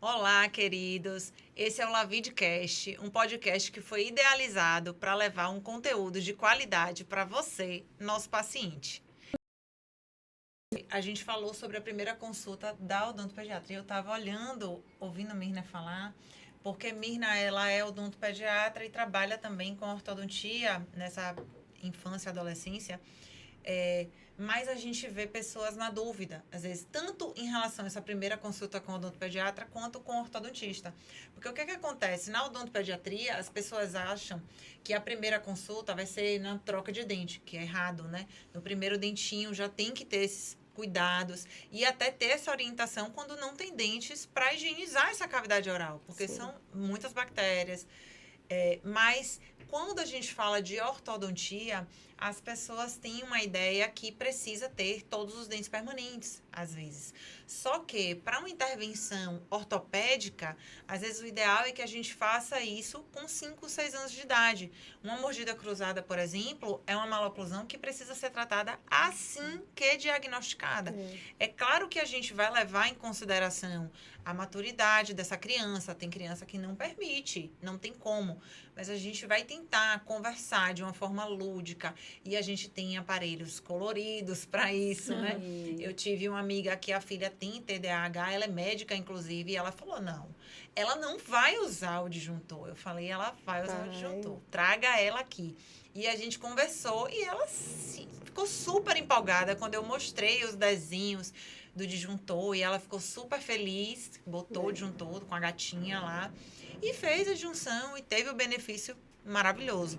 Olá, queridos. Esse é o Lavidcast, um podcast que foi idealizado para levar um conteúdo de qualidade para você, nosso paciente. A gente falou sobre a primeira consulta da odontopediatra. Eu estava olhando, ouvindo Mirna falar, porque Mirna ela é odontopediatra e trabalha também com ortodontia nessa infância e adolescência. Mas a gente vê pessoas na dúvida, às vezes, tanto em relação a essa primeira consulta com o odontopediatra, quanto com o ortodontista. Porque o que acontece? Na odontopediatria, as pessoas acham que a primeira consulta vai ser na troca de dente, que é errado, né? No primeiro dentinho já tem que ter esses cuidados e até ter essa orientação quando não tem dentes para higienizar essa cavidade oral, porque Sim. são muitas bactérias. Mas quando a gente fala de ortodontia, as pessoas têm uma ideia que precisa ter todos os dentes permanentes, às vezes. Só que, para uma intervenção ortopédica, às vezes o ideal é que a gente faça isso com 5, 6 anos de idade. Uma mordida cruzada, por exemplo, é uma maloclusão que precisa ser tratada assim que diagnosticada. É claro que a gente vai levar em consideração a maturidade dessa criança. Tem criança que não permite, não tem como. Mas a gente vai tentar conversar de uma forma lúdica. E a gente tem aparelhos coloridos para isso, né? Eu tive uma amiga que a filha tem TDAH, ela é médica, inclusive, e ela falou, não, ela não vai usar o disjuntor. Eu falei, ela vai usar o disjuntor. Traga ela aqui. E a gente conversou e ela ficou super empolgada quando eu mostrei os desenhos do disjuntor e ela ficou super feliz, botou o disjuntor com a gatinha lá e fez a junção e teve o benefício maravilhoso.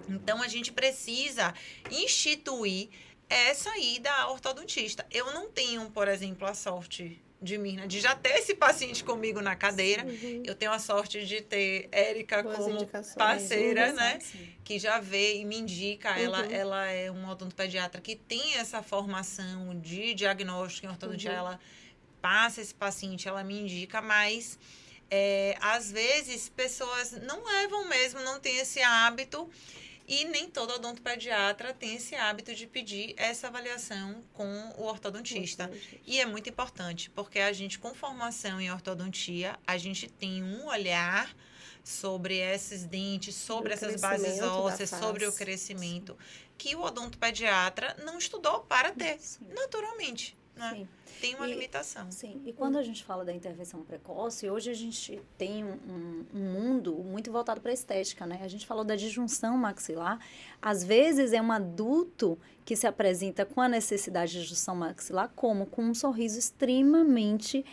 Então a gente precisa instituir essa ida à ortodontista. Eu não tenho, por exemplo, a sorte de Mirna, de já ter esse paciente comigo na cadeira. Eu tenho a sorte de ter Érica como parceira, né? Que já vê e me indica. Ela é uma odontopediatra que tem essa formação de diagnóstico em ortodontia. Ela passa esse paciente, ela me indica, mas às vezes pessoas não levam mesmo, não tem esse hábito. E nem todo odontopediatra tem esse hábito de pedir essa avaliação com o ortodontista. E é muito importante, porque a gente, com formação em ortodontia, a gente tem um olhar sobre esses dentes, sobre essas bases ósseas, sobre o crescimento, que o odontopediatra não estudou para ter, naturalmente. Né? Tem uma limitação. Sim, e quando a gente fala da intervenção precoce, hoje a gente tem um mundo muito voltado para a estética, né? A gente falou da disjunção maxilar. Às vezes é um adulto que se apresenta com a necessidade de disjunção maxilar como com um sorriso extremamente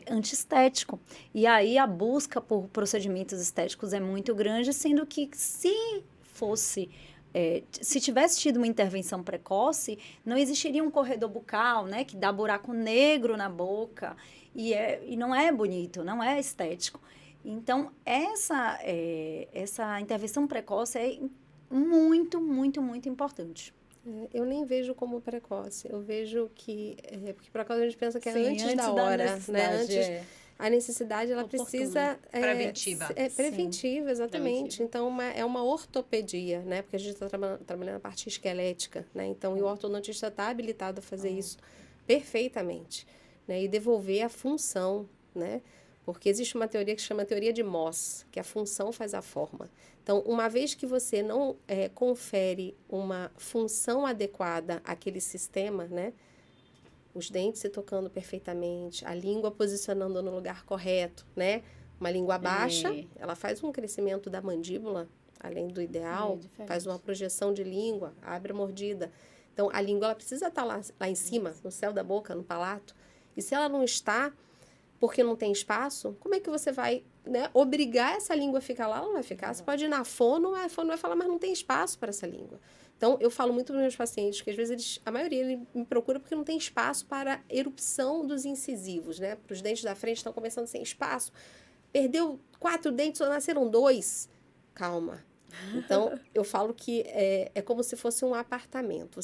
antiestético. E aí a busca por procedimentos estéticos é muito grande, sendo que se tivesse tido uma intervenção precoce, não existiria um corredor bucal, né, que dá buraco negro na boca, e não é bonito, não é estético. Então, essa intervenção precoce é muito, muito, muito importante. Eu nem vejo como precoce, eu vejo que, porque precoce a gente pensa que é antes da hora, né? A necessidade, ela precisa... preventiva. Preventiva, exatamente. Preventiva. Então, é uma ortopedia, né? Porque a gente está trabalhando a parte esquelética, né? Então, e o ortodontista está habilitado a fazer isso perfeitamente, né? E devolver a função, né? Porque existe uma teoria que se chama teoria de Mohs, que a função faz a forma. Então, uma vez que você não confere uma função adequada àquele sistema, né? Os dentes se tocando perfeitamente, a língua posicionando no lugar correto, né? Uma língua baixa, ela faz um crescimento da mandíbula, além do ideal, faz uma projeção de língua, abre a mordida. Então, a língua ela precisa estar lá em cima, no céu da boca, no palato. E se ela não está, porque não tem espaço, como é que você vai, né, obrigar essa língua a ficar lá? Ela não vai ficar. Você pode ir na fono, a fono vai falar, mas não tem espaço para essa língua. Então, eu falo muito para os meus pacientes que, às vezes, a maioria ele me procura porque não tem espaço para erupção dos incisivos, né? Para os dentes da frente estão começando sem espaço. Perdeu 4 dentes, só nasceram 2. Calma. Então, eu falo que é como se fosse um apartamento.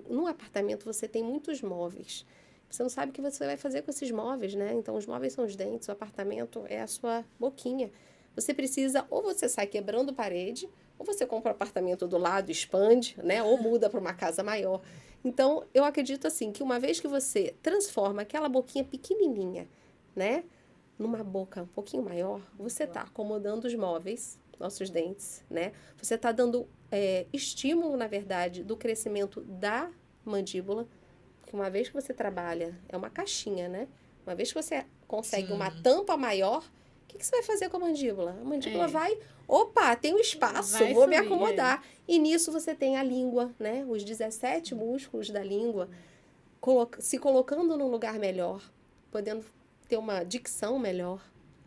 Num apartamento, você tem muitos móveis. Você não sabe o que você vai fazer com esses móveis, né? Então, os móveis são os dentes, o apartamento é a sua boquinha. Você precisa, ou você sai quebrando parede, ou você compra um apartamento do lado, expande, né? Ou muda para uma casa maior. Então, eu acredito assim, que uma vez que você transforma aquela boquinha pequenininha, né? numa boca um pouquinho maior, você está acomodando os móveis, nossos dentes, né? Você está dando estímulo, na verdade, do crescimento da mandíbula, porque uma vez que você trabalha, é uma caixinha, né? Uma vez que você consegue uma tampa maior, o que você vai fazer com a mandíbula? A mandíbula vai, opa, tem um espaço, vou me acomodar. E nisso você tem a língua, né? Os 17 músculos da língua se colocando num lugar melhor, podendo ter uma dicção melhor,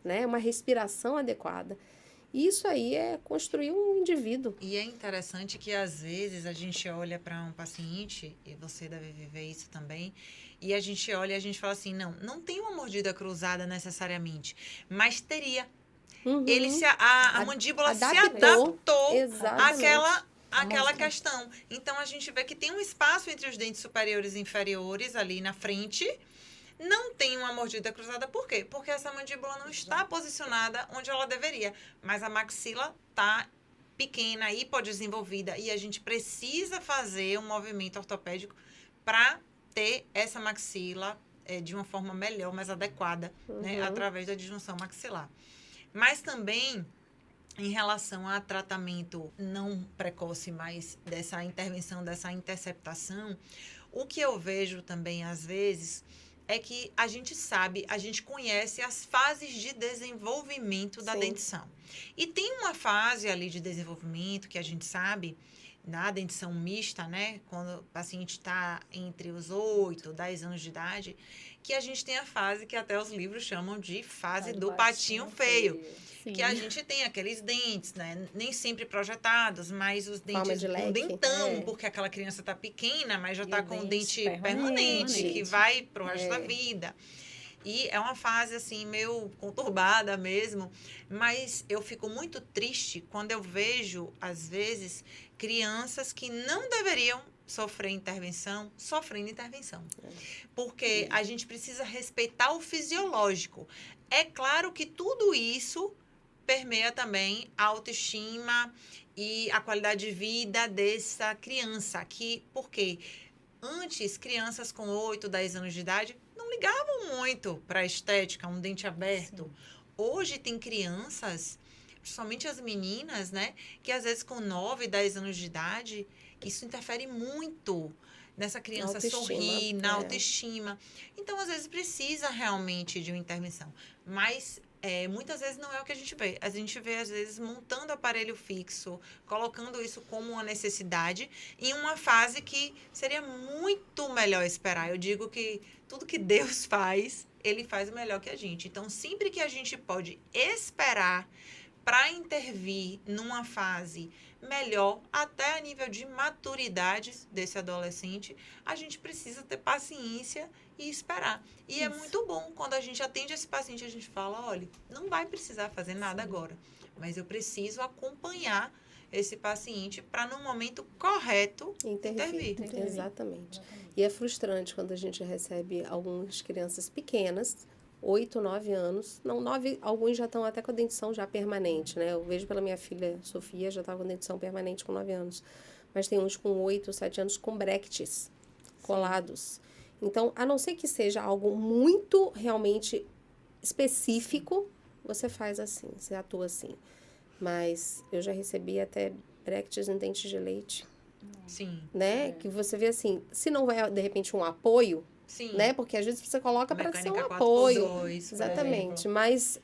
né? Uma respiração adequada. Isso aí é construir um indivíduo. E é interessante que, às vezes, a gente olha para um paciente, e você deve viver isso também, e a gente olha e a gente fala assim, não tem uma mordida cruzada necessariamente, mas teria. Ele a mandíbula se adaptou àquela questão. Então, a gente vê que tem um espaço entre os dentes superiores e inferiores, ali na frente. Não tem uma mordida cruzada, por quê? Porque essa mandíbula não está posicionada onde ela deveria. Mas a maxila está pequena, hipodesenvolvida, e a gente precisa fazer um movimento ortopédico para ter essa maxila de uma forma melhor, mais adequada, né? Através da disjunção maxilar. Mas também, em relação a tratamento não precoce, mas dessa intervenção, dessa interceptação, o que eu vejo também, às vezes, é que a gente sabe, a gente conhece as fases de desenvolvimento da dentição. E tem uma fase ali de desenvolvimento que a gente sabe, na dentição mista, né? Quando o paciente está entre os 8, 10 anos de idade, que a gente tem a fase que até os livros chamam de fase do patinho feio. Sim. Que a gente tem aqueles dentes, né? Nem sempre projetados, mas os dentes com dentão, porque aquela criança está pequena, mas já está com o dente permanente, que vai para o resto da vida. E é uma fase, assim, meio conturbada mesmo, mas eu fico muito triste quando eu vejo, às vezes, crianças que não deveriam sofrendo intervenção. Porque a gente precisa respeitar o fisiológico. É claro que tudo isso permeia também a autoestima e a qualidade de vida dessa criança. Porque antes, crianças com 8, 10 anos de idade não ligavam muito para a estética, um dente aberto. Sim. Hoje tem crianças, principalmente as meninas, né, que às vezes com 9, 10 anos de idade, isso interfere muito nessa criança sorrir, na autoestima. Então, às vezes, precisa realmente de uma intervenção. Mas, muitas vezes, não é o que a gente vê. A gente vê, às vezes, montando aparelho fixo, colocando isso como uma necessidade, em uma fase que seria muito melhor esperar. Eu digo que tudo que Deus faz, Ele faz melhor que a gente. Então, sempre que a gente pode esperar para intervir numa fase melhor, até a nível de maturidade desse adolescente, a gente precisa ter paciência e esperar. E é muito bom quando a gente atende esse paciente, a gente fala, olha, não vai precisar fazer nada agora, mas eu preciso acompanhar esse paciente para, no momento correto, intervir. Exatamente. E é frustrante quando a gente recebe algumas crianças pequenas, 8, 9 anos. Não, 9, alguns já estão até com a dentição já permanente, né? Eu vejo pela minha filha, Sofia, já estava com dentição permanente com 9 anos. Mas tem uns com 8, 7 anos com brackets colados. Então, a não ser que seja algo muito realmente específico, você faz assim, você atua assim. Mas eu já recebi até brackets em dentes de leite. Sim. Né? Que você vê assim, se não é, de repente, um apoio, sim, né? Porque às vezes você coloca para ser um apoio. 4x2, exatamente. Mas,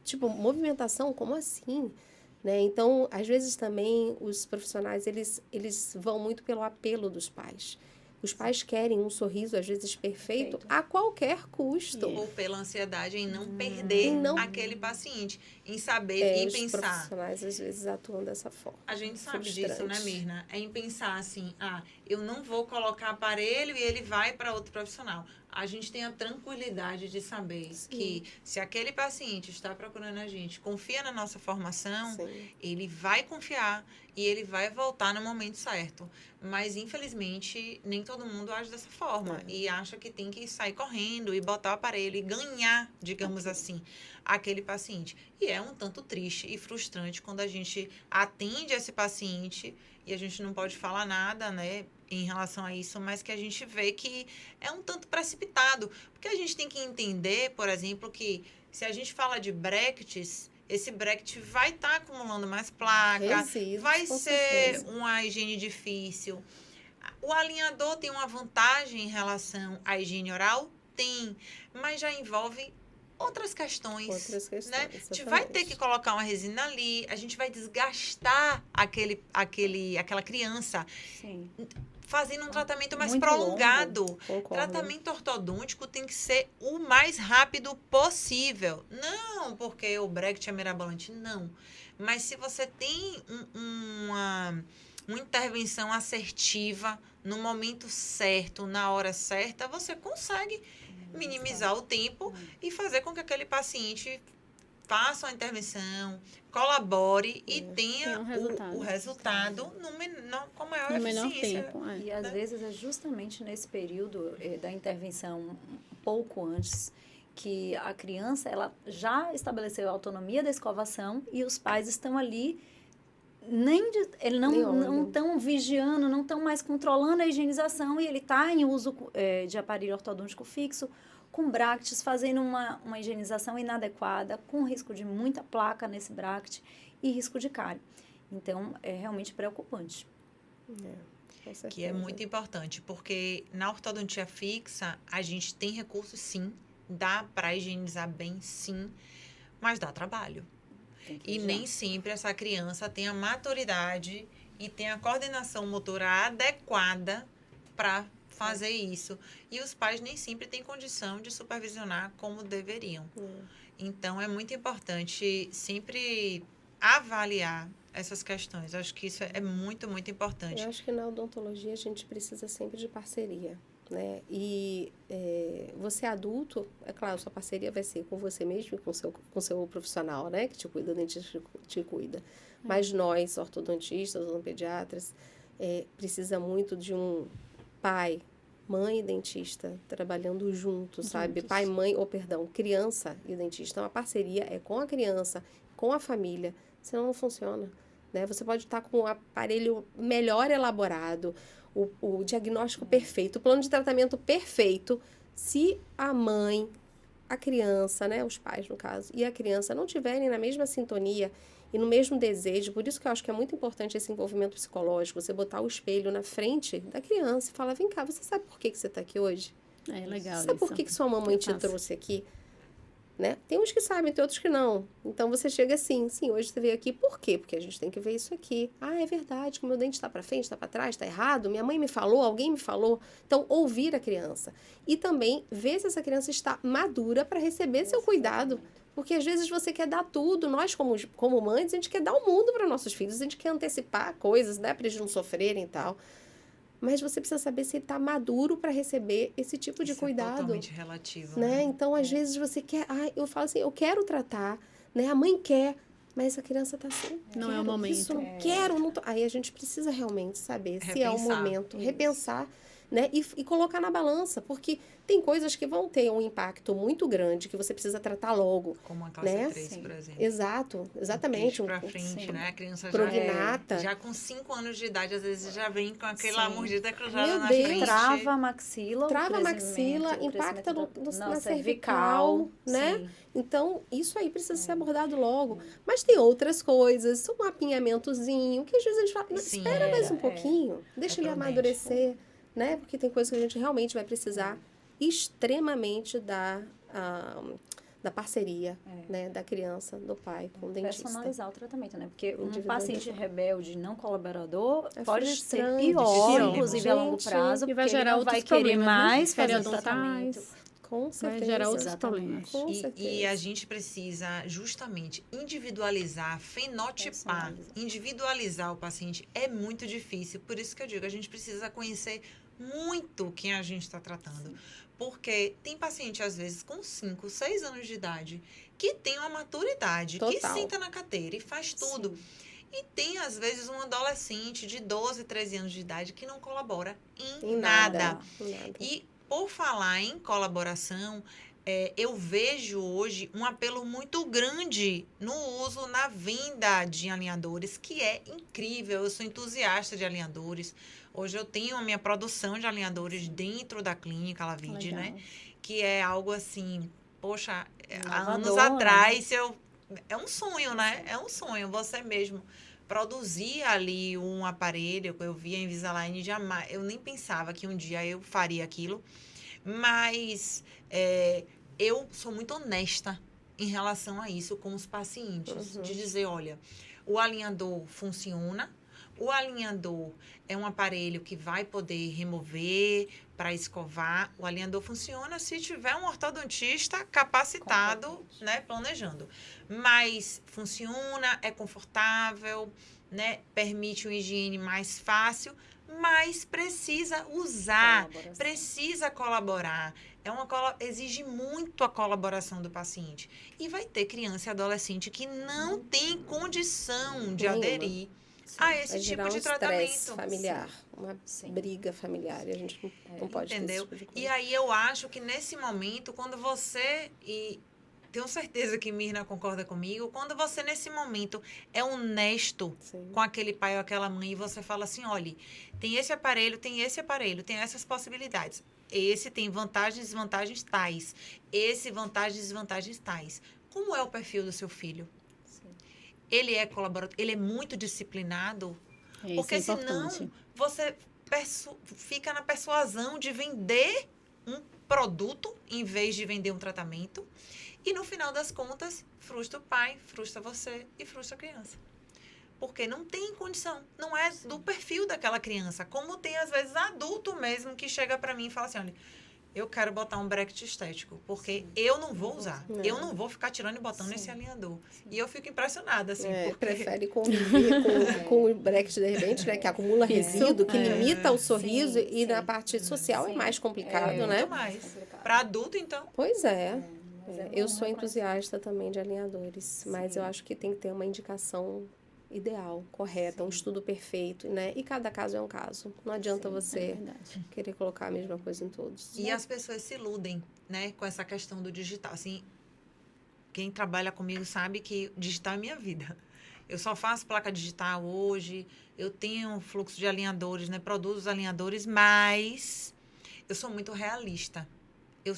tipo, movimentação, como assim? Né? Então, às vezes também os profissionais, eles vão muito pelo apelo dos pais. Os pais querem um sorriso, às vezes, perfeito a qualquer custo. Ou pela ansiedade em não perder aquele paciente, em saber e os pensar. Os profissionais, às vezes, atuam dessa forma. A gente sabe disso, né, Mirna? É em pensar assim, eu não vou colocar aparelho e ele vai para outro profissional. A gente tem a tranquilidade de saber que se aquele paciente está procurando a gente, confia na nossa formação, ele vai confiar e ele vai voltar no momento certo. Mas, infelizmente, nem todo mundo age dessa forma. E acha que tem que sair correndo e botar o aparelho e ganhar, digamos assim, aquele paciente. E é um tanto triste e frustrante quando a gente atende esse paciente e a gente não pode falar nada, né, em relação a isso, mas que a gente vê que é um tanto precipitado. Porque a gente tem que entender, por exemplo, que Se a gente fala de brackets, esse bracket vai estar acumulando mais placa, Resíduos, vai com ser certeza. uma higiene difícil. O alinhador tem uma vantagem em relação à higiene oral? Tem, mas já envolve outras questões. Outras questões, Né? A gente exatamente. vai ter que colocar uma resina ali, a gente vai desgastar aquela criança, Sim. fazendo um tratamento mais Muito prolongado. Concordo. Tratamento ortodôntico tem que ser o mais rápido possível. Não porque o bracket é mirabolante, não. Mas se você tem uma intervenção assertiva no momento certo, na hora certa, você consegue minimizar o tempo e fazer com que aquele paciente faça uma intervenção, colabore e tenha um resultado. o resultado com maior No menor eficiência. tempo. É. E às vezes é justamente nesse período da intervenção, um pouco antes, que a criança ela já estabeleceu a autonomia da escovação e os pais estão ali, eles não estão vigiando, não estão mais controlando a higienização e ele está em uso de aparelho ortodôntico fixo, com bractes, fazendo uma higienização inadequada, com risco de muita placa nesse bract e risco de cárie. Então, é realmente preocupante. Com certeza. Que é muito importante, porque na ortodontia fixa, a gente tem recursos sim, dá para higienizar bem sim, mas dá trabalho. E nem sempre essa criança tem a maturidade e tem a coordenação motora adequada para fazer isso. E os pais nem sempre têm condição de supervisionar como deveriam. Então, é muito importante sempre avaliar essas questões. Eu acho que isso é muito, muito importante. Eu acho que na odontologia a gente precisa sempre de parceria, né? E você adulto, é claro, sua parceria vai ser com você mesmo e com seu profissional, né? Que te cuida, o dentista te cuida. Mas nós, ortodontistas, odontopediatras, precisa muito de um pai, mãe e dentista trabalhando juntos, sabe? Pai, mãe, criança e dentista. Então, a parceria é com a criança, com a família, senão não funciona, né? Você pode estar com o aparelho melhor elaborado, o diagnóstico perfeito, o plano de tratamento perfeito, se a mãe, a criança, né? Os pais, no caso, e a criança não tiverem na mesma sintonia e no mesmo desejo. Por isso que eu acho que é muito importante esse envolvimento psicológico, você botar o espelho na frente da criança e falar, vem cá, você sabe por que você está aqui hoje? É legal Sabe isso. por que sua mamãe te trouxe aqui? Né? Tem uns que sabem, tem outros que não. Então, você chega assim, sim, hoje você veio aqui, por quê? Porque a gente tem que ver isso aqui. Ah, é verdade, que o meu dente está para frente, está para trás, está errado, minha mãe me falou, alguém me falou. Então, ouvir a criança. E também ver se essa criança está madura para receber seu cuidado. Porque, às vezes, você quer dar tudo. Nós, como mães, a gente quer dar o mundo para nossos filhos. A gente quer antecipar coisas, né? Para eles não sofrerem e tal. Mas você precisa saber se ele está maduro para receber esse tipo de cuidado. É totalmente relativo. Né? Então, às vezes, você quer... eu falo assim, eu quero tratar, né? A mãe quer, mas essa criança está assim, Não é o momento. isso, não quero. Não tô... Aí a gente precisa realmente saber se é o momento. Isso. Repensar, né? E colocar na balança, porque tem coisas que vão ter um impacto muito grande, que você precisa tratar logo. Como a classe né? 3, por exemplo. Exato, exatamente. Pra frente, né? A criança Prognata. já com 5 anos de idade, às vezes já vem com aquela mordida cruzada Meu na Deus. frente. Trava a maxila, Trava a maxila, impacta na cervical, né? Sim. Então, isso aí precisa ser abordado logo. Mas tem outras coisas, um mapeamentozinho, que às vezes a gente fala, Sim, espera mais um pouquinho, deixa ele prudente. amadurecer, né? Porque tem coisas que a gente realmente vai precisar extremamente da parceria, né? Da criança, do pai com o dentista. Personalizar o tratamento, né? Porque um Individualizar. paciente rebelde não colaborador É pode ser frustrante. pior, Sim. inclusive a longo Gente, prazo, e porque vai ele gerar não vai outros querer problemas, né? mais fazer o Periodontais. tratamento. Com certeza. Vai gerar outros Exatamente. problemas. Com E certeza. a gente precisa justamente individualizar, fenotipar, Personalizar. individualizar o paciente é muito difícil. Por isso que eu digo, a gente precisa conhecer muito quem a gente está tratando. Porque tem paciente, às vezes, com 5, 6 anos de idade, que tem uma maturidade, que Total. senta na cadeira e faz tudo. E tem, às vezes, um adolescente de 12, 13 anos de idade que não colabora em nada. Em nada. E, por falar em colaboração, eu vejo hoje um apelo muito grande no uso, na venda de alinhadores, que é incrível. Eu sou entusiasta de alinhadores. Hoje eu tenho a minha produção de alinhadores dentro da clínica Lavide, Legal. né? Que é algo assim poxa, há Inovador, anos atrás, é um sonho, né? É um sonho. Você mesmo produzir ali um aparelho que eu via em Invisalign, jamais, eu nem pensava que um dia eu faria aquilo, mas eu sou muito honesta em relação a isso com os pacientes, de dizer, olha, o alinhador funciona, o alinhador é um aparelho que vai poder remover para escovar. O alinhador funciona se tiver um ortodontista capacitado, né, planejando. Mas funciona, é confortável, né, permite uma higiene mais fácil, mas precisa usar, precisa colaborar. Exige muito a colaboração do paciente. E vai ter criança e adolescente que não tem condição de aderir a esse tipo de tratamento familiar, uma briga familiar, e a gente não pode ter esse tipo de coisa. E aí eu acho que nesse momento, quando você, e tenho certeza que Mirna concorda comigo, quando você nesse momento é honesto com aquele pai ou aquela mãe e você fala assim, olha, tem esse aparelho, tem essas possibilidades. Esse tem vantagens e desvantagens tais. Esse vantagens e desvantagens tais. Como é o perfil do seu filho? Ele é colaborador, ele é muito disciplinado, porque senão você fica na persuasão de vender um produto em vez de vender um tratamento e no final das contas frustra o pai, frustra você e frustra a criança. Porque não tem condição, não é do perfil daquela criança, como tem às vezes adulto mesmo que chega para mim e fala assim, olha, eu quero botar um bracket estético, porque eu não vou usar. Eu não vou ficar tirando e botando nesse alinhador. E eu fico impressionada, assim, porque... Prefere conviver com o bracket de repente, né? Que acumula resíduo, que limita o sorriso. E na parte social é mais complicado, né? Muito mais. Para adulto, então. Pois é. Eu sou entusiasta também de alinhadores, mas eu acho que tem que ter uma indicação ideal, correta, um estudo perfeito, né? E cada caso é um caso. Não adianta você querer colocar a mesma coisa em todos. E as pessoas se iludem, né? Com essa questão do digital. Assim, quem trabalha comigo sabe que digital é minha vida. Eu só faço placa digital hoje, eu tenho fluxo de alinhadores, né? Produzo os alinhadores, mas eu sou muito realista. Eu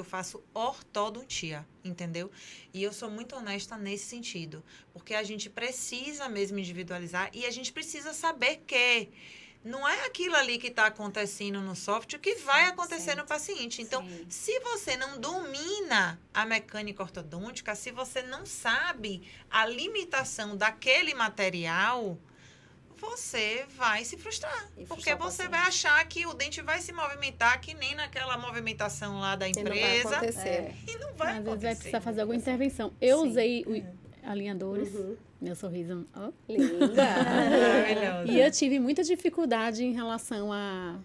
faço ortodontia, entendeu? E eu sou muito honesta nesse sentido, porque a gente precisa mesmo individualizar e a gente precisa saber que não é aquilo ali que está acontecendo no software que vai acontecer no paciente. Então, se você não domina a mecânica ortodôntica, se você não sabe a limitação daquele material, você vai se frustrar. Porque você vai achar que o dente vai se movimentar que nem naquela movimentação lá da empresa. E não vai acontecer. E não vai Às acontecer. vezes vai precisar fazer alguma intervenção. Eu usei alinhadores. Meu sorriso... Oh. Linda! E eu tive muita dificuldade em relação a...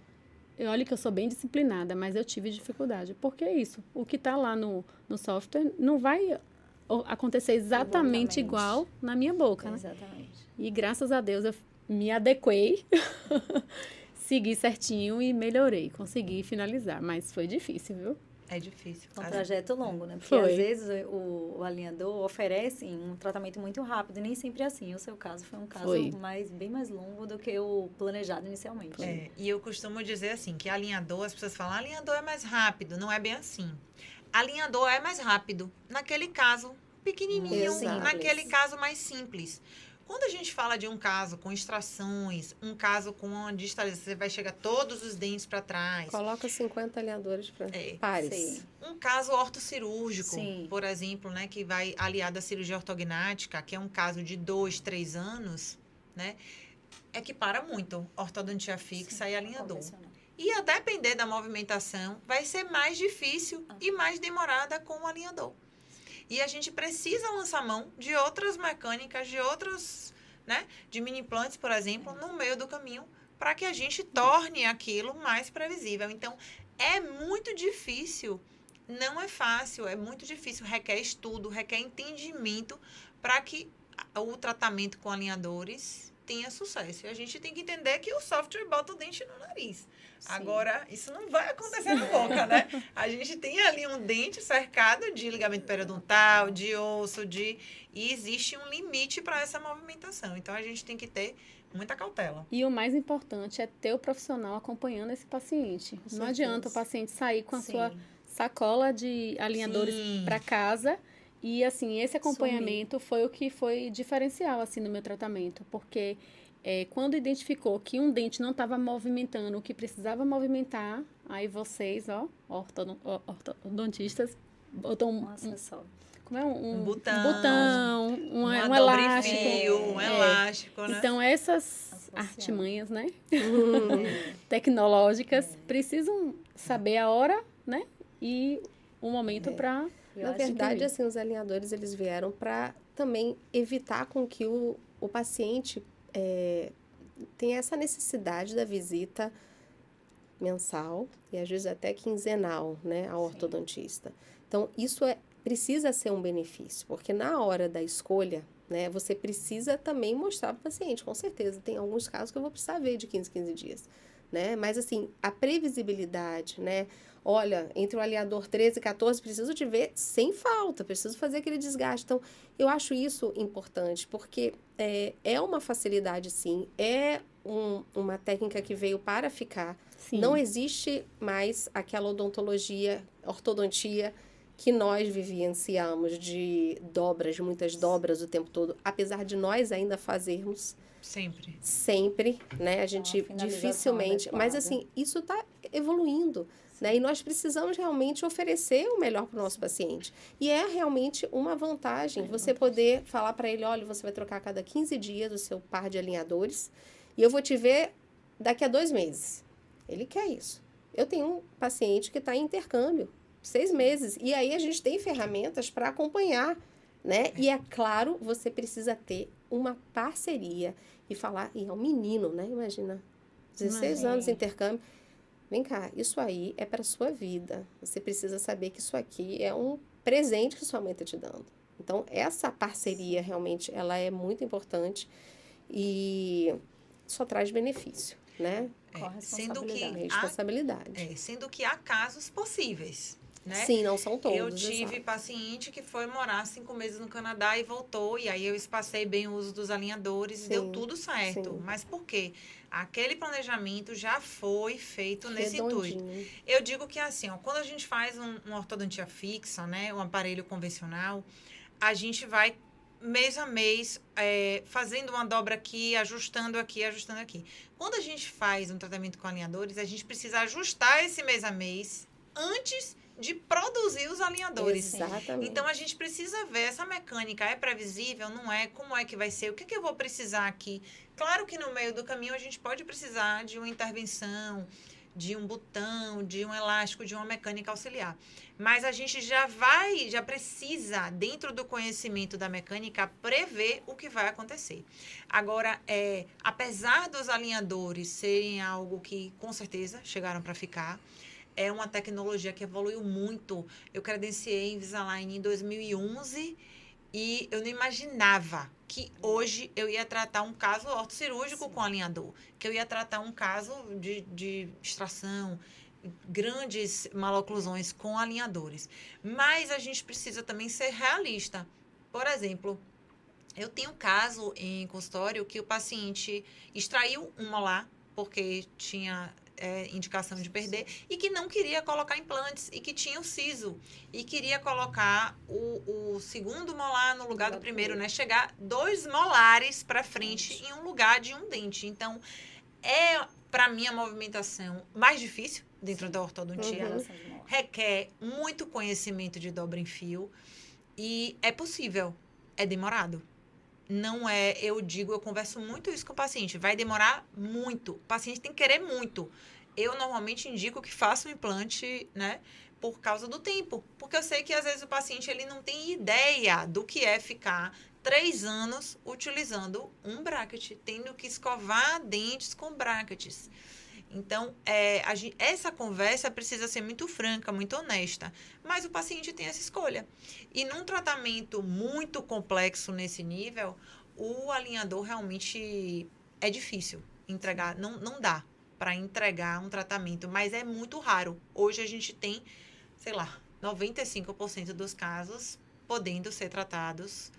Olha que eu sou bem disciplinada, mas eu tive dificuldade. Porque é isso. O que está lá no software não vai acontecer exatamente igual na minha boca. Né? Exatamente. E graças a Deus eu me adequei, segui certinho e melhorei. Consegui finalizar, mas foi difícil, viu? É difícil. Foi um trajeto longo, né? Porque Foi. às vezes o alinhador oferece um tratamento muito rápido e nem sempre é assim. O seu caso foi um caso bem mais longo do que o planejado inicialmente. E eu costumo dizer assim, que alinhador, as pessoas falam, alinhador é mais rápido. Não é bem assim. Alinhador é mais rápido naquele caso pequenininho, naquele caso mais simples. Quando a gente fala de um caso com extrações, um caso com onde você vai chegar todos os dentes para trás. Coloca 50 alinhadores para pares. Um caso ortocirúrgico, por exemplo, né, que vai aliado à cirurgia ortognática, que é um caso de 2, 3 anos, né, equipara muito ortodontia fixa e alinhador. E a depender da movimentação, vai ser mais difícil e mais demorada com o alinhador. E a gente precisa lançar mão de outras mecânicas, de outros, né, de mini implantes, por exemplo, no meio do caminho, para que a gente torne aquilo mais previsível. Então, é muito difícil, não é fácil, é muito difícil, requer estudo, requer entendimento para que o tratamento com alinhadores tenha sucesso. E a gente tem que entender que o software bota o dente no nariz. Agora, isso não vai acontecer na boca, né? A gente tem ali um dente cercado de ligamento periodontal, de osso, e existe um limite para essa movimentação. Então, a gente tem que ter muita cautela. E o mais importante é ter o profissional acompanhando esse paciente. Não adianta o paciente sair com a sua sacola de alinhadores Sim. para casa. E, assim, esse acompanhamento foi o que foi diferencial, assim, no meu tratamento. Porque quando identificou que um dente não estava movimentando o que precisava movimentar, aí vocês, ortodontistas, botam Um acessório. como é? Um botão, Um dobra elástico. em fio, um elástico, né? Então, essas Associado. artimanhas, né? Tecnológicas, precisam saber a hora, né? E o momento para... Na verdade, assim, os alinhadores, eles vieram para também evitar com que o paciente tenha essa necessidade da visita mensal e às vezes até quinzenal, né, ao ortodontista. Então, isso precisa ser um benefício, porque na hora da escolha, né, você precisa também mostrar para o paciente, com certeza. Tem alguns casos que eu vou precisar ver de 15 dias, né? Mas, assim, a previsibilidade, né? Olha, entre o alinhador 13 e 14, preciso te ver sem falta, preciso fazer aquele desgaste. Então, eu acho isso importante, porque é uma facilidade, sim, uma técnica que veio para ficar. Sim. Não existe mais aquela ortodontia que nós vivenciamos de dobras, muitas dobras o tempo todo, apesar de nós ainda fazermos sempre, né? A gente dificilmente, mas assim, isso está evoluindo, né? E nós precisamos realmente oferecer o melhor para o nosso paciente. E é realmente uma vantagem você poder falar para ele, olha, você vai trocar a cada 15 dias o seu par de alinhadores e eu vou te ver daqui a 2 meses. Ele quer isso. Eu tenho um paciente que está em intercâmbio, 6 meses. E aí a gente tem ferramentas para acompanhar, né? E é claro, você precisa ter uma parceria e falar, e é um menino, né? Imagina, 16 anos de intercâmbio. Vem cá, isso aí é para sua vida. Você precisa saber que isso aqui é um presente que sua mãe está te dando. Então, essa parceria realmente, ela é muito importante e só traz benefício, né? Sendo que há casos possíveis, né? Sim, não são todos. Eu tive paciente que foi morar 5 meses no Canadá e voltou, e aí eu espacei bem o uso dos alinhadores e deu tudo certo. Sim. Mas por quê? Aquele planejamento já foi feito nesse intuito. Eu digo que assim, ó, quando a gente faz uma ortodontia fixa, né, um aparelho convencional, a gente vai mês a mês, fazendo uma dobra aqui, ajustando aqui, ajustando aqui. Quando a gente faz um tratamento com alinhadores, a gente precisa ajustar esse mês a mês antes de produzir os alinhadores. Exatamente. Então, a gente precisa ver, essa mecânica é previsível, não é? Como é que vai ser? O que eu vou precisar aqui? Claro que no meio do caminho a gente pode precisar de uma intervenção, de um botão, de um elástico, de uma mecânica auxiliar. Mas a gente já precisa, dentro do conhecimento da mecânica, prever o que vai acontecer. Agora, apesar dos alinhadores serem algo que, com certeza, chegaram para ficar, é uma tecnologia que evoluiu muito. Eu credenciei Invisalign em 2011 e eu não imaginava que hoje eu ia tratar um caso ortocirúrgico com alinhador, que eu ia tratar um caso de extração, grandes maloclusões com alinhadores. Mas a gente precisa também ser realista. Por exemplo, eu tenho um caso em consultório que o paciente extraiu um molar porque tinha indicação de perder e que não queria colocar implantes e que tinha o siso e queria colocar o segundo molar no lugar do primeiro, né? Chegar 2 molares para frente em um lugar de um dente. Então, para mim, a movimentação mais difícil dentro da ortodontia. Requer muito conhecimento de dobra em fio e é possível, é demorado. Não é, eu converso muito isso com o paciente, vai demorar muito, o paciente tem que querer muito. Eu normalmente indico que faça um implante, né, por causa do tempo, porque eu sei que às vezes o paciente ele não tem ideia do que é ficar 3 anos utilizando um bracket, tendo que escovar dentes com brackets. Então, essa conversa precisa ser muito franca, muito honesta. Mas o paciente tem essa escolha. E num tratamento muito complexo nesse nível, o alinhador realmente é difícil entregar. Não dá para entregar um tratamento, mas é muito raro. Hoje a gente tem, 95% dos casos podendo ser tratados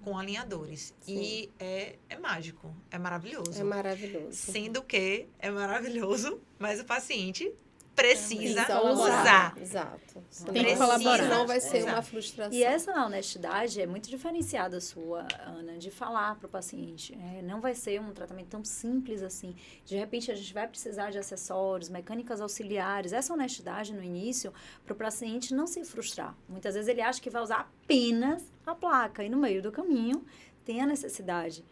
com alinhadores. Sim. E é mágico, é maravilhoso. É maravilhoso. Sendo que é maravilhoso, mas o paciente precisa Precisa usar. Exato. Tem que colaborar. Senão vai ser Exato. uma frustração. E essa honestidade é muito diferenciada sua, Ana, de falar para o paciente. Não vai ser um tratamento tão simples assim. De repente, a gente vai precisar de acessórios, mecânicas auxiliares. Essa honestidade no início, para o paciente não se frustrar. Muitas vezes ele acha que vai usar apenas a placa e no meio do caminho tem a necessidade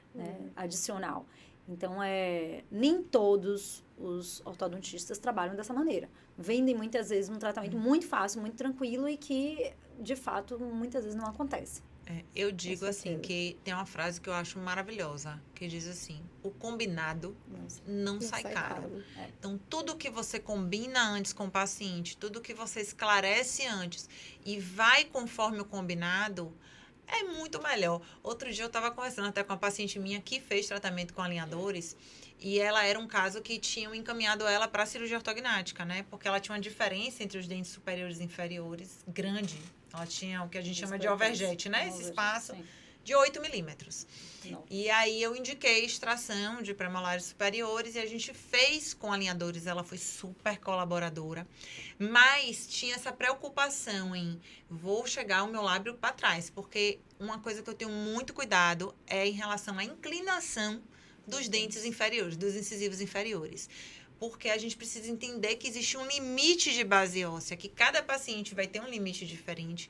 adicional. Então, nem todos os ortodontistas trabalham dessa maneira. Vendem muitas vezes um tratamento muito fácil, muito tranquilo e que, de fato, muitas vezes não acontece. Eu digo assim, que tem uma frase que eu acho maravilhosa, que diz assim, o combinado não sai caro. Então, tudo que você combina antes com o paciente, tudo que você esclarece antes e vai conforme o combinado, é muito melhor. Outro dia eu estava conversando até com uma paciente minha que fez tratamento com alinhadores e ela era um caso que tinham encaminhado ela para cirurgia ortognática, né? Porque ela tinha uma diferença entre os dentes superiores e inferiores grande. Ela tinha o que a gente chama de overjet, né? Esse espaço de 8 milímetros. E aí eu indiquei extração de premolares superiores e a gente fez com alinhadores. Ela foi super colaboradora, mas tinha essa preocupação em vou chegar o meu lábio para trás, porque uma coisa que eu tenho muito cuidado é em relação à inclinação dos dentes inferiores, dos incisivos inferiores. Porque a gente precisa entender que existe um limite de base óssea, que cada paciente vai ter um limite diferente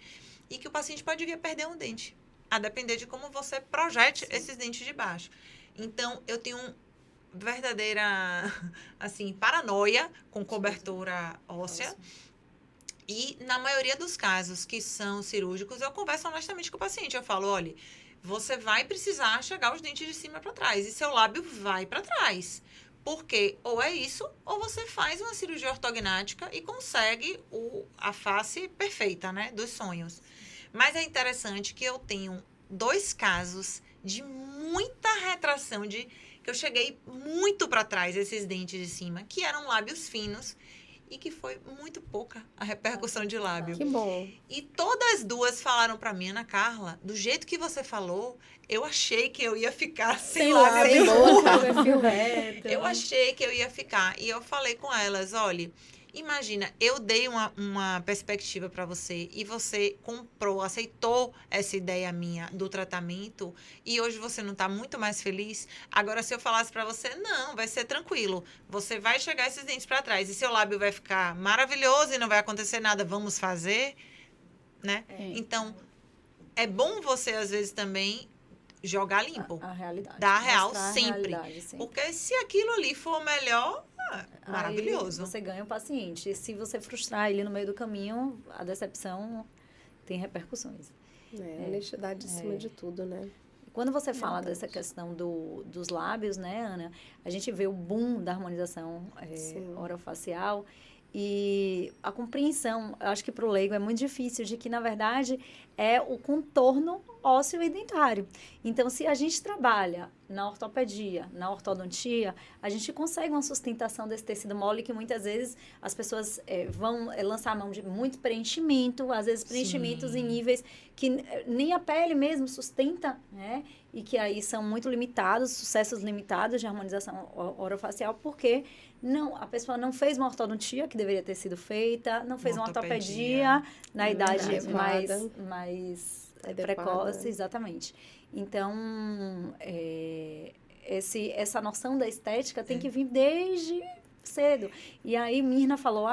e que o paciente pode vir a perder um dente, a depender de como você projete esses dentes de baixo. Então, eu tenho verdadeira, assim, paranoia com cobertura óssea. E, na maioria dos casos que são cirúrgicos, eu converso honestamente com o paciente. Eu falo, olha, você vai precisar chegar os dentes de cima para trás e seu lábio vai para trás. Porque ou é isso, ou você faz uma cirurgia ortognática e consegue a face perfeita, né, dos sonhos. Mas é interessante que eu tenho 2 casos de muita retração, que eu cheguei muito para trás, esses dentes de cima, que eram lábios finos e que foi muito pouca a repercussão de lábio. Que bom. E todas as 2 falaram para mim, Ana Carla, do jeito que você falou, eu achei que eu ia ficar sem lábio. Eu achei que eu ia ficar. E eu falei com elas, olha, imagina, eu dei uma perspectiva para você e você comprou, aceitou essa ideia minha do tratamento e hoje você não está muito mais feliz. Agora, se eu falasse para você, não, vai ser tranquilo. Você vai chegar esses dentes para trás e seu lábio vai ficar maravilhoso e não vai acontecer nada. Vamos fazer, né? Então, é bom você, às vezes, também jogar limpo. A realidade. Dar a real Mostrar a sempre. realidade, sempre. Porque se aquilo ali for melhor, maravilhoso. Aí você ganha o paciente. E se você frustrar ele no meio do caminho, a decepção tem repercussões. Honestidade em cima de tudo, né? Quando você fala dessa questão dos lábios, né, Ana? A gente vê o boom da harmonização orofacial. E a compreensão, eu acho que para o leigo é muito difícil, de que, na verdade, é o contorno ósseo e dentário. Então, se a gente trabalha na ortopedia, na ortodontia, a gente consegue uma sustentação desse tecido mole que muitas vezes as pessoas vão lançar a mão de muito preenchimento, às vezes preenchimentos em níveis que nem a pele mesmo sustenta, né? E que aí são muito limitados, sucessos limitados de harmonização orofacial, porque a pessoa não fez uma ortodontia que deveria ter sido feita, não fez uma ortopedia na idade mais precoce, exatamente. Então, essa noção da estética tem que vir desde cedo. E aí, Mirna falou,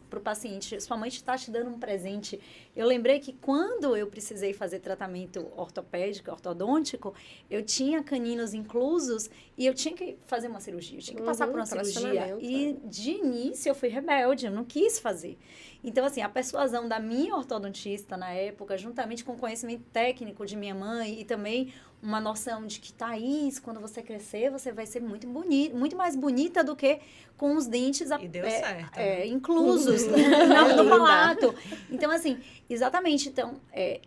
para o paciente, sua mãe está te dando um presente. Eu lembrei que quando eu precisei fazer tratamento ortopédico, ortodôntico, eu tinha caninos inclusos e eu tinha que fazer uma cirurgia. Eu tinha que passar por uma cirurgia. E, de início, eu fui rebelde, eu não quis fazer. Então, assim, a persuasão da minha ortodontista na época, juntamente com o conhecimento técnico de minha mãe e também uma noção de que, Thaís, quando você crescer, você vai ser muito bonita, muito mais bonita do que com os dentes inclusos no palato. Então, assim, exatamente. Então,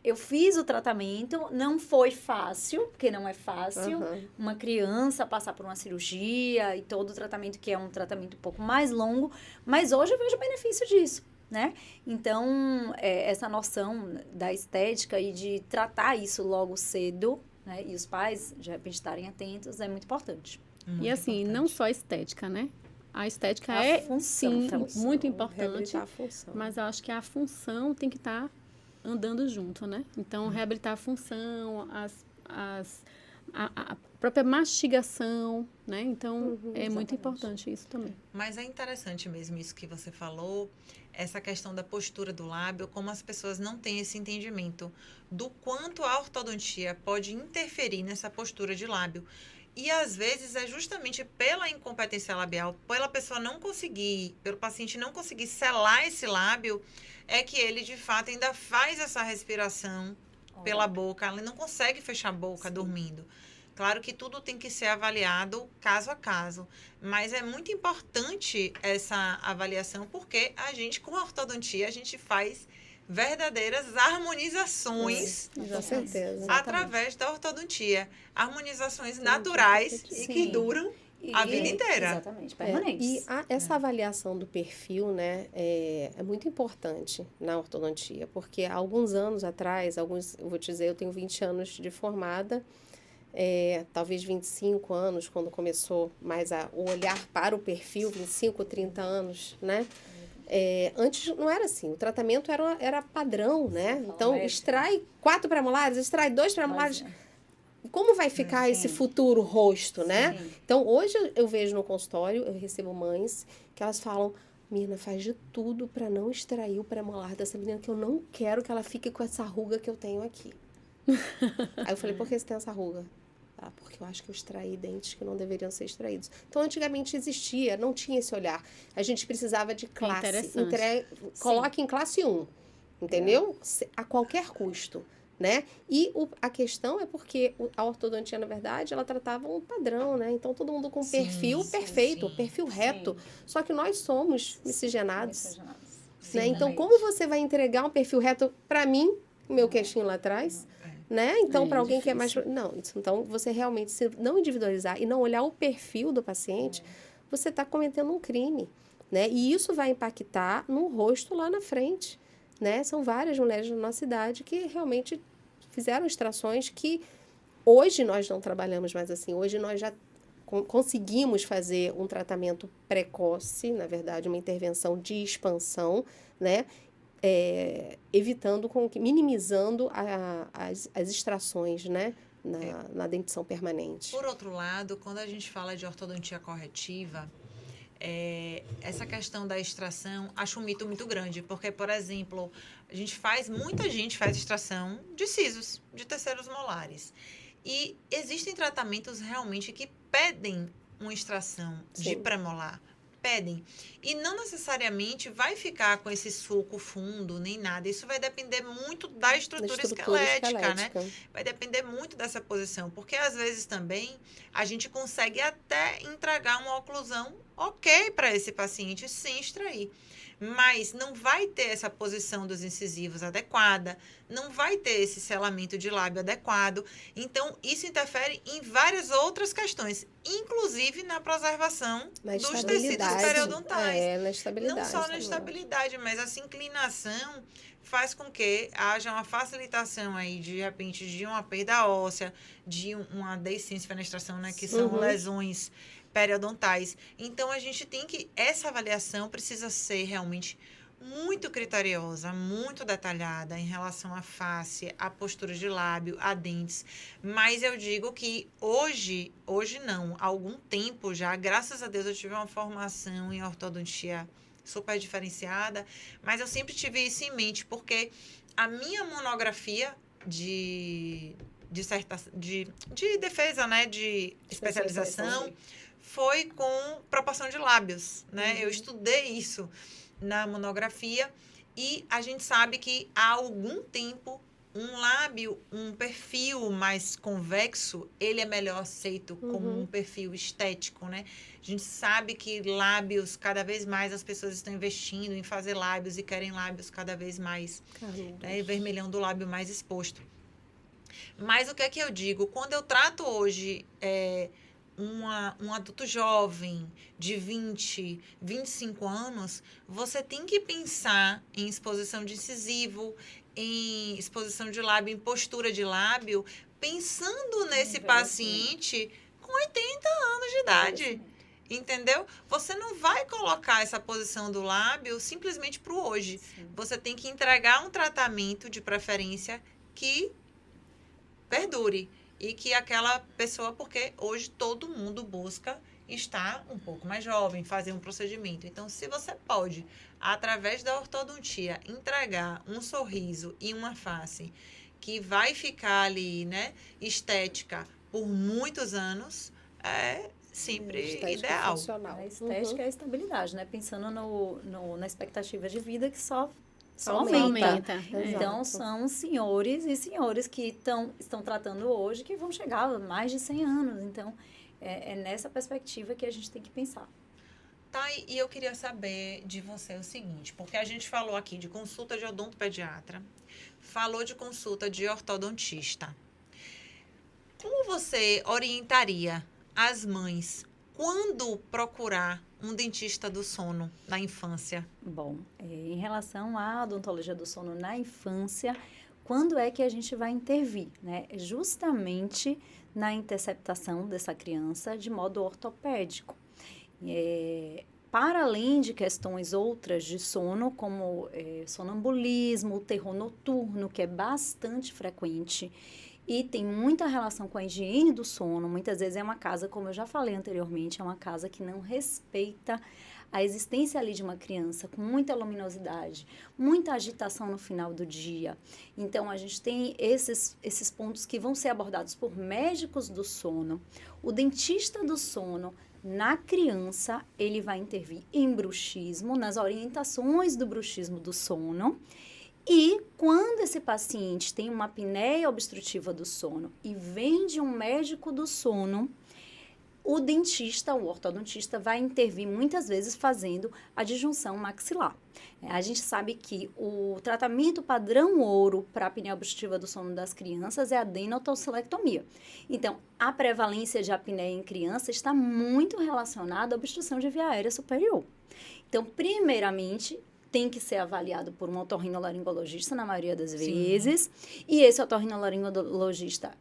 eu fiz o tratamento, não foi fácil, porque não é fácil uma criança passar por uma cirurgia e todo o tratamento, que é um tratamento um pouco mais longo, mas hoje eu vejo o benefício disso. Né? Então, essa noção da estética e de tratar isso logo cedo, né? E os pais, de repente, estarem atentos, é muito importante. E assim, não só estética, né? A estética A é, função, sim, Função, muito importante, reabilitar a função. mas eu acho que a função tem que estar andando junto, né? Então, reabilitar a função, a própria mastigação, né? Então, é muito exatamente. importante isso também. Mas é interessante mesmo isso que você falou, essa questão da postura do lábio, como as pessoas não têm esse entendimento do quanto a ortodontia pode interferir nessa postura de lábio. E às vezes é justamente pela incompetência labial, pela pessoa não conseguir, pelo paciente não conseguir selar esse lábio, é que ele de fato ainda faz essa respiração pela boca, ele não consegue fechar a boca dormindo. Claro que tudo tem que ser avaliado caso a caso, mas é muito importante essa avaliação porque a gente, com a ortodontia, a gente faz verdadeiras harmonizações Com certeza. através da ortodontia. Harmonizações naturais e que Sim. duram a vida inteira. Exatamente, permanentes. E essa avaliação do perfil, né, é muito importante na ortodontia, porque há alguns anos atrás, eu vou te dizer, eu tenho 20 anos de formada, talvez 25 anos, quando começou mais o olhar para o perfil, 25, 30 anos, né? Antes não era assim, o tratamento era padrão, né? Então, extrai 4 premolares, extrai 2 premolares. Como vai ficar esse futuro rosto, né? Sim. Então, hoje eu vejo no consultório, eu recebo mães que elas falam, Mirna, faz de tudo para não extrair o premolar dessa menina, que eu não quero que ela fique com essa ruga que eu tenho aqui. Aí eu falei, por que você tem essa ruga? Porque eu acho que eu extraí dentes que não deveriam ser extraídos. Então, antigamente existia, não tinha esse olhar. A gente precisava de classe. Interessante. Coloque em classe 1, entendeu? A qualquer custo, né? E a questão é porque a ortodontia, na verdade, ela tratava um padrão, né? Então, todo mundo com perfil perfeito, perfil reto. Só que nós somos miscigenados. Né? Então, como você vai entregar um perfil reto para mim, meu queixinho lá atrás, né? Então, para alguém que é mais... Não, então, você realmente, se não individualizar e não olhar o perfil do paciente, você está cometendo um crime, né? E isso vai impactar no rosto lá na frente, né? São várias mulheres na nossa idade que realmente fizeram extrações que hoje nós não trabalhamos mais assim. Hoje nós já conseguimos fazer um tratamento precoce, na verdade, uma intervenção de expansão, né? Evitando, minimizando as extrações, né? Na dentição permanente. Por outro lado, quando a gente fala de ortodontia corretiva, essa questão da extração, acho um mito muito grande, porque, por exemplo, muita gente faz extração de sisos, de terceiros molares. E existem tratamentos realmente que pedem uma extração de premolar. Pedem. E não necessariamente vai ficar com esse sulco fundo, nem nada. Isso vai depender muito da estrutura esquelética, né? Vai depender muito dessa posição. Porque, às vezes, também, a gente consegue até entregar uma oclusão ok para esse paciente sem extrair. Mas não vai ter essa posição dos incisivos adequada, não vai ter esse selamento de lábio adequado. Então, isso interfere em várias outras questões, inclusive na preservação dos tecidos periodontais. Na estabilidade. Não só na estabilidade, mas essa inclinação faz com que haja uma facilitação aí, de repente, de uma perda óssea, de uma deiscência fenestração, né, que são lesões periodontais. Então, a gente tem que... Essa avaliação precisa ser realmente muito criteriosa, muito detalhada em relação à face, à postura de lábio, a dentes. Mas eu digo que hoje não, há algum tempo já, graças a Deus, eu tive uma formação em ortodontia super diferenciada, mas eu sempre tive isso em mente, porque a minha monografia de defesa, né, de especialização, foi com proporção de lábios, né? Eu estudei isso na monografia e a gente sabe que há algum tempo um lábio, um perfil mais convexo, ele é melhor aceito como um perfil estético, né? A gente sabe que lábios, cada vez mais as pessoas estão investindo em fazer lábios e querem lábios cada vez mais, né? Vermelhão do lábio mais exposto. Mas o que é que eu digo? Quando eu trato hoje um adulto jovem de 20, 25 anos, você tem que pensar em exposição de incisivo, em exposição de lábio, em postura de lábio, pensando nesse paciente com 80 anos de idade. Entendeu? Você não vai colocar essa posição do lábio simplesmente para o hoje. Sim. Você tem que entregar um tratamento de preferência que perdure. E que aquela pessoa, porque hoje todo mundo busca estar um pouco mais jovem, fazer um procedimento. Então, se você pode, através da ortodontia, entregar um sorriso e uma face que vai ficar ali, né, estética por muitos anos, é sempre Estética ideal. funcional. A estética é a estabilidade, né? Pensando na expectativa de vida que só Aumenta. aumenta. Exato. Então, são senhores e senhores que estão tratando hoje que vão chegar a mais de 100 anos. Então, é nessa perspectiva que a gente tem que pensar. Tá, e eu queria saber de você o seguinte, porque a gente falou aqui de consulta de odontopediatra, falou de consulta de ortodontista. Como você orientaria as mães quando procurar um dentista do sono na infância? Bom, em relação à odontologia do sono na infância, quando é que a gente vai intervir, né? Justamente na interceptação dessa criança de modo ortopédico. Para além de questões outras de sono, como sonambulismo, terror noturno, que é bastante frequente e tem muita relação com a higiene do sono. Muitas vezes é uma casa, como eu já falei anteriormente, é uma casa que não respeita a existência ali de uma criança com muita luminosidade, muita agitação no final do dia. Então, a gente tem esses pontos que vão ser abordados por médicos do sono. O dentista do sono, na criança, ele vai intervir em bruxismo, nas orientações do bruxismo do sono. E quando esse paciente tem uma apneia obstrutiva do sono e vem de um médico do sono, o dentista, o ortodontista, vai intervir muitas vezes fazendo a disjunção maxilar. A gente sabe que o tratamento padrão ouro para a apneia obstrutiva do sono das crianças é a adenotonsilectomia. Então, a prevalência de apneia em criança está muito relacionada à obstrução de via aérea superior. Então, primeiramente, tem que ser avaliado por um otorrinolaringologista, na maioria das vezes. E esse otorrinolaringologista,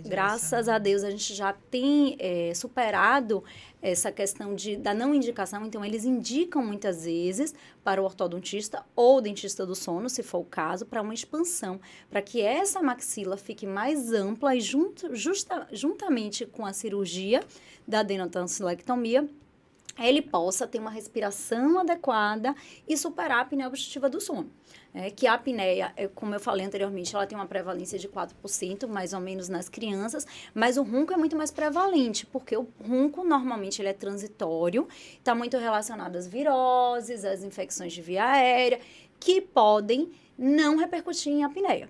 graças a Deus, a gente já tem superado essa questão da não indicação. Então, eles indicam muitas vezes para o ortodontista ou dentista do sono, se for o caso, para uma expansão, para que essa maxila fique mais ampla e juntamente com a cirurgia da adenotonsilectomia, ele possa ter uma respiração adequada e superar a apneia obstrutiva do sono. Que a apneia, como eu falei anteriormente, ela tem uma prevalência de 4%, mais ou menos, nas crianças, mas o ronco é muito mais prevalente, porque o ronco, normalmente, ele é transitório, está muito relacionado às viroses, às infecções de via aérea, que podem não repercutir em apneia.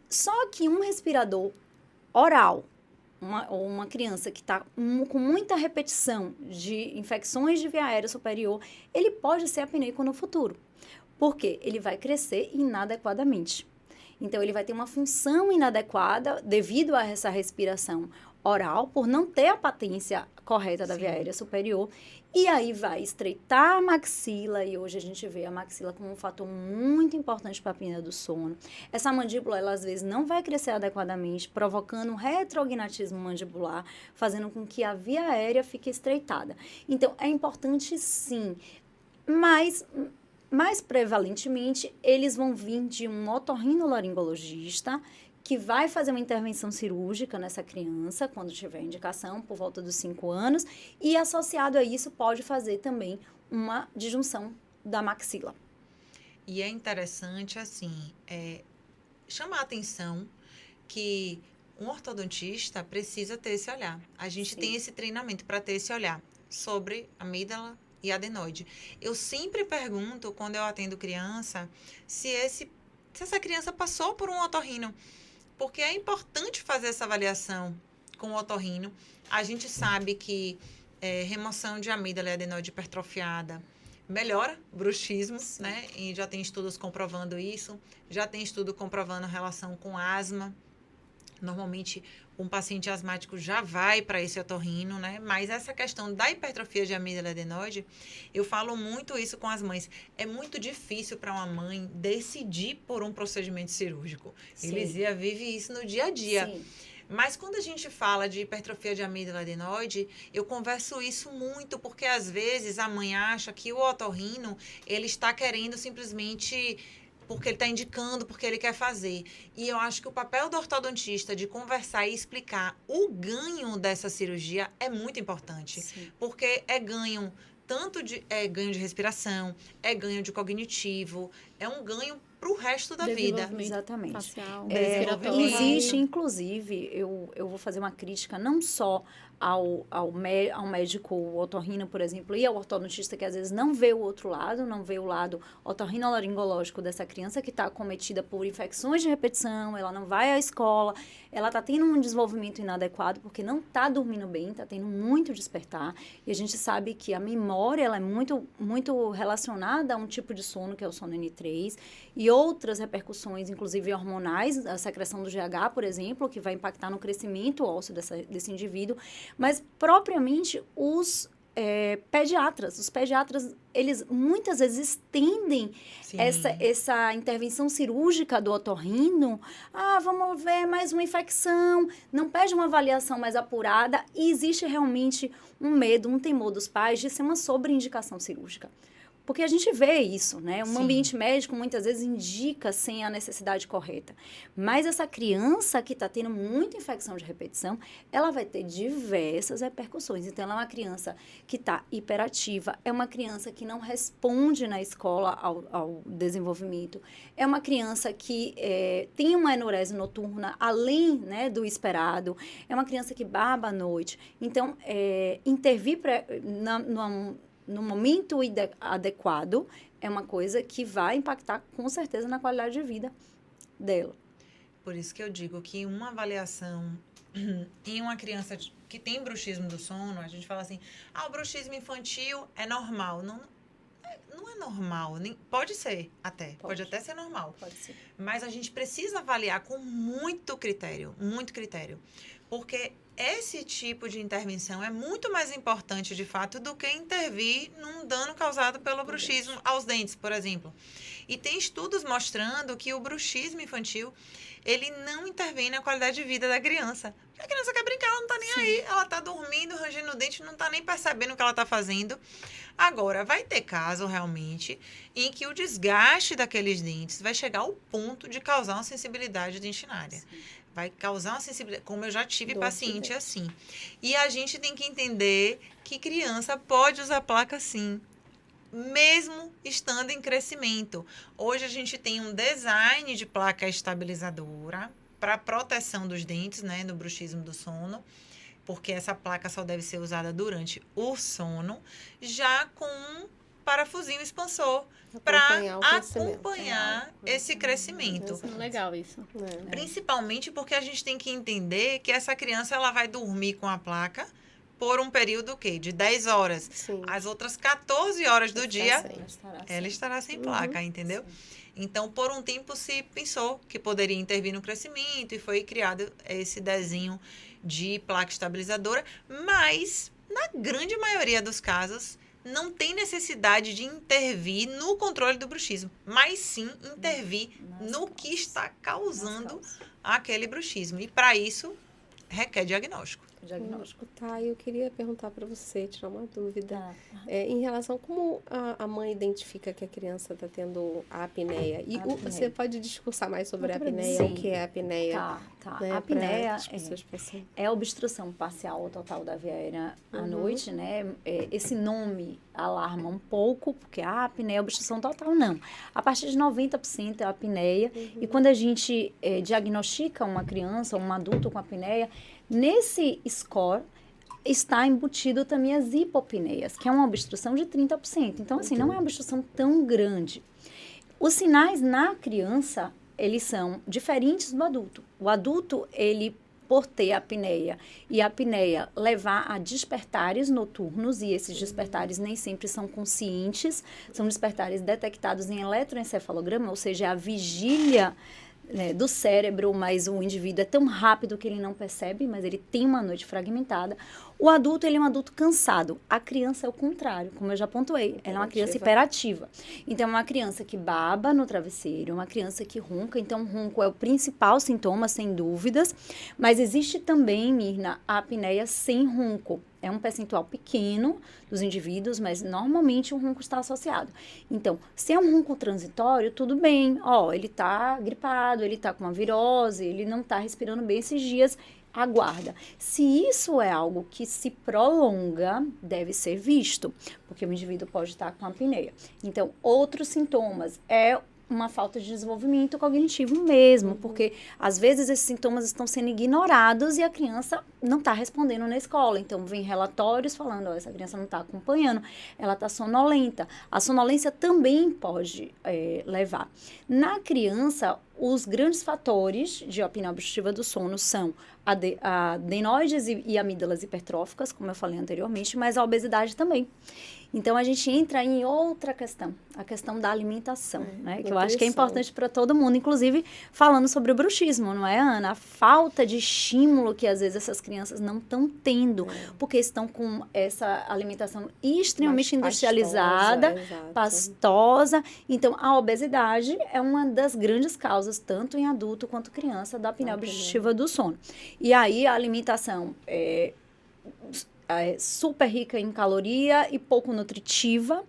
Só que um respirador oral, uma criança que está com muita repetição de infecções de via aérea superior, ele pode ser apneico no futuro. Por quê? Ele vai crescer inadequadamente. Então, ele vai ter uma função inadequada devido a essa respiração oral, por não ter a patência correta da via aérea superior. E aí vai estreitar a maxila, e hoje a gente vê a maxila como um fator muito importante para a apneia do sono. Essa mandíbula, ela às vezes não vai crescer adequadamente, provocando um retrognatismo mandibular, fazendo com que a via aérea fique estreitada. Então, é importante sim, mas mais prevalentemente, eles vão vir de um otorrinolaringologista que vai fazer uma intervenção cirúrgica nessa criança, quando tiver indicação, por volta dos 5 anos, e associado a isso pode fazer também uma disjunção da maxila. E é interessante, assim, chamar a atenção que um ortodontista precisa ter esse olhar. A gente tem esse treinamento para ter esse olhar sobre amígdala e adenoide. Eu sempre pergunto, quando eu atendo criança, se essa criança passou por um otorrino, porque é importante fazer essa avaliação com o otorrino. A gente sabe que remoção de amígdala e adenoide hipertrofiada melhora bruxismo, né? E já tem estudos comprovando isso. Já tem estudo comprovando a relação com asma. Normalmente, um paciente asmático já vai para esse otorrino, né? Mas essa questão da hipertrofia de amígdala e adenoide, eu falo muito isso com as mães. É muito difícil para uma mãe decidir por um procedimento cirúrgico. Elisia vive isso no dia a dia. Sim. Mas quando a gente fala de hipertrofia de amígdala adenoide, eu converso isso muito, porque às vezes a mãe acha que o otorrino, ele está querendo simplesmente porque ele está indicando, porque ele quer fazer. E eu acho que o papel do ortodontista de conversar e explicar o ganho dessa cirurgia é muito importante. Sim. Porque é ganho tanto de ganho de respiração, é ganho de cognitivo, é um ganho para o resto da vida. Exatamente. Facial, Existe, inclusive, eu vou fazer uma crítica não só ao médico otorrino, por exemplo, e ao ortodontista que às vezes não vê o outro lado, não vê o lado otorrinolaringológico dessa criança que está acometida por infecções de repetição, ela não vai à escola, ela está tendo um desenvolvimento inadequado porque não está dormindo bem, está tendo muito despertar, e a gente sabe que a memória ela é muito, muito relacionada a um tipo de sono, que é o sono N3, e outras repercussões, inclusive hormonais, a secreção do GH, por exemplo, que vai impactar no crescimento ósseo desse indivíduo, mas propriamente os pediatras, eles muitas vezes estendem essa intervenção cirúrgica do otorrino. Vamos ver mais uma infecção, não pede uma avaliação mais apurada, e existe realmente um medo, um temor dos pais de ser uma sobreindicação cirúrgica. Porque a gente vê isso, né? Um ambiente médico muitas vezes indica sem a necessidade correta. Mas essa criança que está tendo muita infecção de repetição, ela vai ter diversas repercussões. Então, ela é uma criança que está hiperativa, é uma criança que não responde na escola ao desenvolvimento, é uma criança que tem uma enurese noturna além, né, do esperado, é uma criança que baba à noite. Então, intervir no momento adequado, é uma coisa que vai impactar, com certeza, na qualidade de vida dela. Por isso que eu digo que uma avaliação em uma criança que tem bruxismo do sono, a gente fala assim, o bruxismo infantil é normal. Não é normal, pode ser até, pode até ser normal. Pode ser. Mas a gente precisa avaliar com muito critério, porque esse tipo de intervenção é muito mais importante, de fato, do que intervir num dano causado pelo bruxismo aos dentes, por exemplo. E tem estudos mostrando que o bruxismo infantil, ele não intervém na qualidade de vida da criança. Porque a criança quer brincar, ela não está nem aí. Ela está dormindo, rangendo o dente, não está nem percebendo o que ela está fazendo. Agora, vai ter caso, realmente, em que o desgaste daqueles dentes vai chegar ao ponto de causar uma sensibilidade dentinária. Sim. Vai causar uma sensibilidade, como eu já tive paciente assim. E a gente tem que entender que criança pode usar placa sim, mesmo estando em crescimento. Hoje a gente tem um design de placa estabilizadora para proteção dos dentes, né, no bruxismo do sono, porque essa placa só deve ser usada durante o sono, já com um parafusinho expansor para acompanhar esse crescimento. Legal isso. Principalmente porque a gente tem que entender que essa criança ela vai dormir com a placa por um período de 10 horas. Sim. As outras 14 horas do dia, ela estará sem placa, entendeu? Sim. Então, por um tempo se pensou que poderia intervir no crescimento e foi criado esse desenho de placa estabilizadora, mas, na grande maioria dos casos, não tem necessidade de intervir no controle do bruxismo, mas sim intervir no que está causando aquele bruxismo. E, para isso, requer diagnóstico. Tá, eu queria perguntar para você, tirar uma dúvida. Em relação a como a mãe identifica que a criança está tendo a apneia. E você pode discursar mais sobre a apneia, Sim. O que é a apneia? Tá. Né, A apneia é a obstrução parcial ou total da via aérea à noite, né? Esse nome alarma um pouco, porque a apneia é obstrução total, não. A partir de 90% é a apneia. E quando a gente diagnostica uma criança ou um adulto com apneia, nesse score está embutido também as hipopneias, que é uma obstrução de 30%. Então, assim, não é uma obstrução tão grande. Os sinais na criança, eles são diferentes do adulto. O adulto, ele, por ter apneia, e a apneia levar a despertares noturnos, e esses despertares nem sempre são conscientes, são despertares detectados em eletroencefalograma, ou seja, a vigília do cérebro, mas o indivíduo é tão rápido que ele não percebe, mas ele tem uma noite fragmentada. O adulto, ele é um adulto cansado. A criança é o contrário, como eu já pontuei. Ela é uma criança hiperativa. Então, é uma criança que baba no travesseiro, uma criança que ronca. Então, o ronco é o principal sintoma, sem dúvidas. Mas existe também, Mirna, a apneia sem ronco. É um percentual pequeno dos indivíduos, mas normalmente o ronco está associado. Então, se é um ronco transitório, tudo bem. Ele está gripado, ele está com uma virose, ele não está respirando bem esses dias, aguarda. Se isso é algo que se prolonga, deve ser visto, porque o indivíduo pode estar com apneia. Então, outros sintomas é uma falta de desenvolvimento cognitivo mesmo, porque às vezes esses sintomas estão sendo ignorados e a criança não está respondendo na escola. Então, vem relatórios falando, essa criança não está acompanhando, ela está sonolenta. A sonolência também pode levar. Na criança, os grandes fatores de apneia obstrutiva do sono são adenoides e amígdalas hipertróficas, como eu falei anteriormente, mas a obesidade também. Então, a gente entra em outra questão, a questão da alimentação, né? Que eu acho que é importante para todo mundo, inclusive falando sobre o bruxismo, não é, Ana? A falta de estímulo que, às vezes, essas crianças não estão tendo, porque estão com essa alimentação extremamente industrializada, pastosa. Então, a obesidade é uma das grandes causas, tanto em adulto quanto criança, da apneia obstrutiva do sono. E aí, a alimentação é super rica em caloria e pouco nutritiva,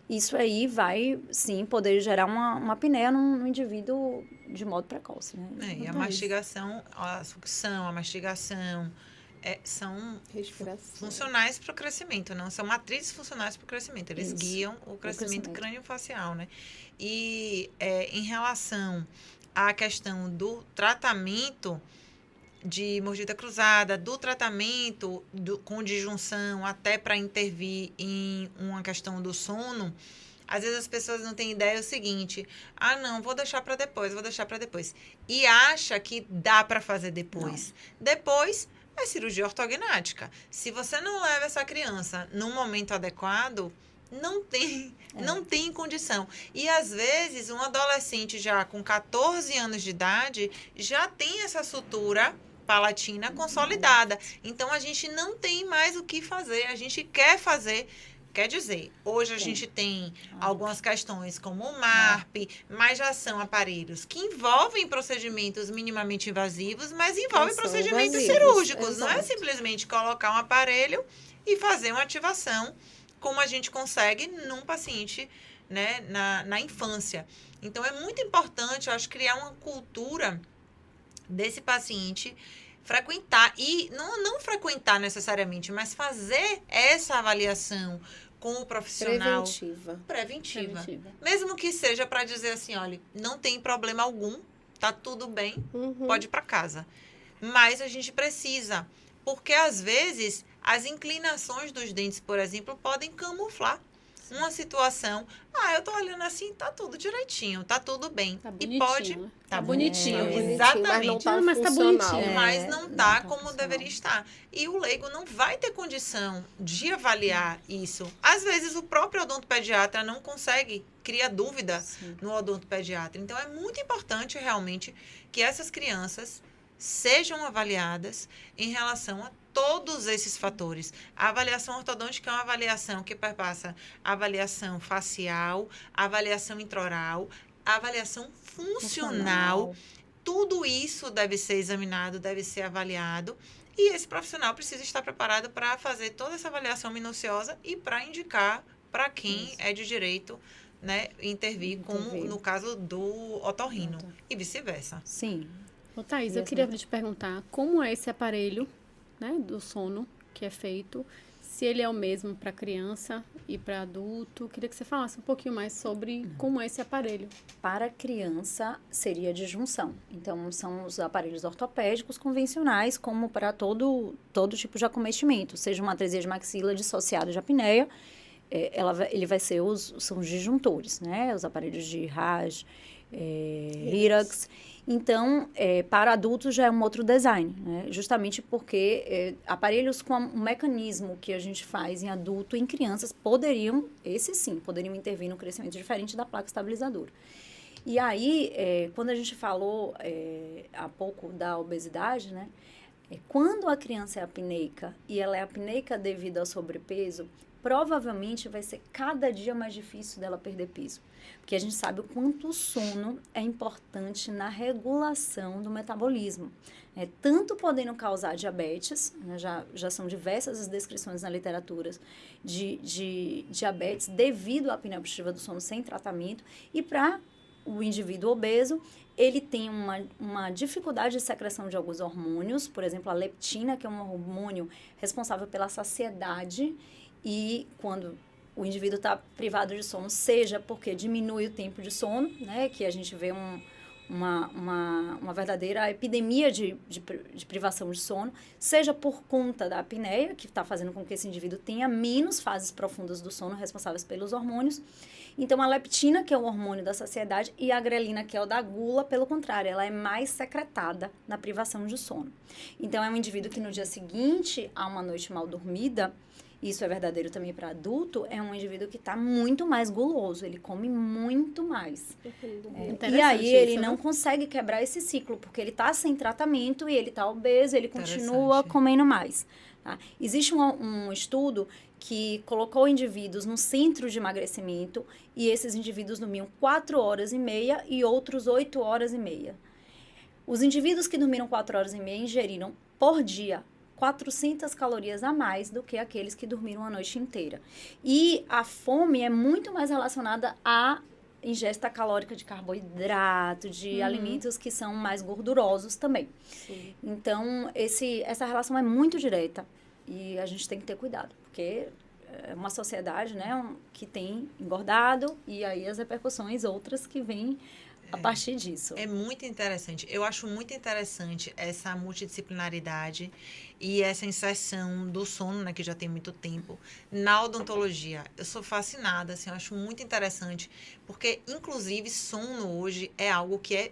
isso aí vai, sim, poder gerar uma apneia no indivíduo de modo precoce, né? E a mastigação, a sucção, a mastigação são funcionais para o crescimento, não são matrizes funcionais para o crescimento, eles guiam o crescimento crâniofacial, né? E em relação à questão do tratamento de mordida cruzada, do tratamento com disjunção até para intervir em uma questão do sono, às vezes as pessoas não têm ideia, é o seguinte, não, vou deixar para depois. E acha que dá para fazer depois. Não. Depois é cirurgia ortognática. Se você não leva essa criança num momento adequado, não tem condição. E, às vezes, um adolescente já com 14 anos de idade já tem essa sutura palatina consolidada. Então, a gente não tem mais o que fazer. A gente quer fazer. Quer dizer, hoje a gente tem algumas questões como o MARP, mas já são aparelhos que envolvem procedimentos minimamente invasivos, mas envolvem procedimentos cirúrgicos. Exato. Não é simplesmente colocar um aparelho e fazer uma ativação como a gente consegue num paciente, né, na infância. Então, é muito importante, eu acho, criar uma cultura desse paciente frequentar, e não frequentar necessariamente, mas fazer essa avaliação com o profissional preventiva. Mesmo que seja para dizer assim, olha, não tem problema algum, tá tudo bem, pode ir para casa. Mas a gente precisa, porque às vezes as inclinações dos dentes, por exemplo, podem camuflar uma situação. Eu tô olhando assim, tá tudo direitinho, tá tudo bem. Tá bonitinho, e pode. Né? Tá bonitinho. Exatamente. Mas tá bonitinho. Mas não tá como deveria estar. E o leigo não vai ter condição de avaliar isso. Às vezes o próprio odontopediatra não consegue, cria dúvida no odontopediatra. Então é muito importante realmente que essas crianças sejam avaliadas em relação a todos esses fatores. A avaliação ortodôntica é uma avaliação que perpassa a avaliação facial, a avaliação intraoral, a avaliação funcional. Tudo isso deve ser examinado, deve ser avaliado. E esse profissional precisa estar preparado para fazer toda essa avaliação minuciosa e para indicar para quem é de direito, né, intervir, como no caso do otorrino e vice-versa. Sim. Ô, Thaís, eu queria te perguntar como é esse aparelho, né, do sono que é feito, se ele é o mesmo para criança e para adulto. Queria que você falasse um pouquinho mais sobre como é esse aparelho. Para criança, seria de junção. Então, são os aparelhos ortopédicos convencionais, como para todo tipo de acometimento, seja uma atresia de maxila dissociada de apneia, ele vai ser são os disjuntores, né? Os aparelhos de Raj, Lirax. Então, para adultos já é um outro design, né? Justamente porque aparelhos com o mecanismo que a gente faz em adulto e em crianças poderiam intervir no crescimento diferente da placa estabilizadora. E aí, quando a gente falou há pouco da obesidade, né? Quando a criança é apneica e ela é apneica devido ao sobrepeso, provavelmente vai ser cada dia mais difícil dela perder peso. Porque a gente sabe o quanto o sono é importante na regulação do metabolismo. Tanto podendo causar diabetes, né, já são diversas as descrições na literatura de diabetes devido à apneia obstrutiva do sono sem tratamento, e para o indivíduo obeso, ele tem uma dificuldade de secreção de alguns hormônios, por exemplo, a leptina, que é um hormônio responsável pela saciedade, e quando o indivíduo está privado de sono, seja porque diminui o tempo de sono, né, que a gente vê uma verdadeira epidemia de privação de sono, seja por conta da apneia, que está fazendo com que esse indivíduo tenha menos fases profundas do sono responsáveis pelos hormônios. Então, a leptina, que é o hormônio da saciedade, e a grelina, que é o da gula, pelo contrário, ela é mais secretada na privação de sono. Então, é um indivíduo que no dia seguinte a uma noite mal dormida, isso é verdadeiro também para adulto, é um indivíduo que está muito mais guloso, ele come muito mais. E aí ele não consegue quebrar esse ciclo, porque ele está sem tratamento e ele está obeso, ele continua comendo mais. Tá? Existe um estudo que colocou indivíduos no centro de emagrecimento e esses indivíduos dormiam 4 horas e meia e outros 8 horas e meia. Os indivíduos que dormiram 4 horas e meia ingeriram por dia 400 calorias a mais do que aqueles que dormiram a noite inteira. E a fome é muito mais relacionada à ingesta calórica de carboidrato, de alimentos que são mais gordurosos também. Sim. Então, essa relação é muito direta e a gente tem que ter cuidado, porque é uma sociedade, né, que tem engordado e aí as repercussões outras que vêm a partir disso. É muito interessante. Eu acho muito interessante essa multidisciplinaridade e essa inserção do sono, né, que já tem muito tempo, na odontologia. Eu sou fascinada, assim, eu acho muito interessante, porque, inclusive, sono hoje é algo que é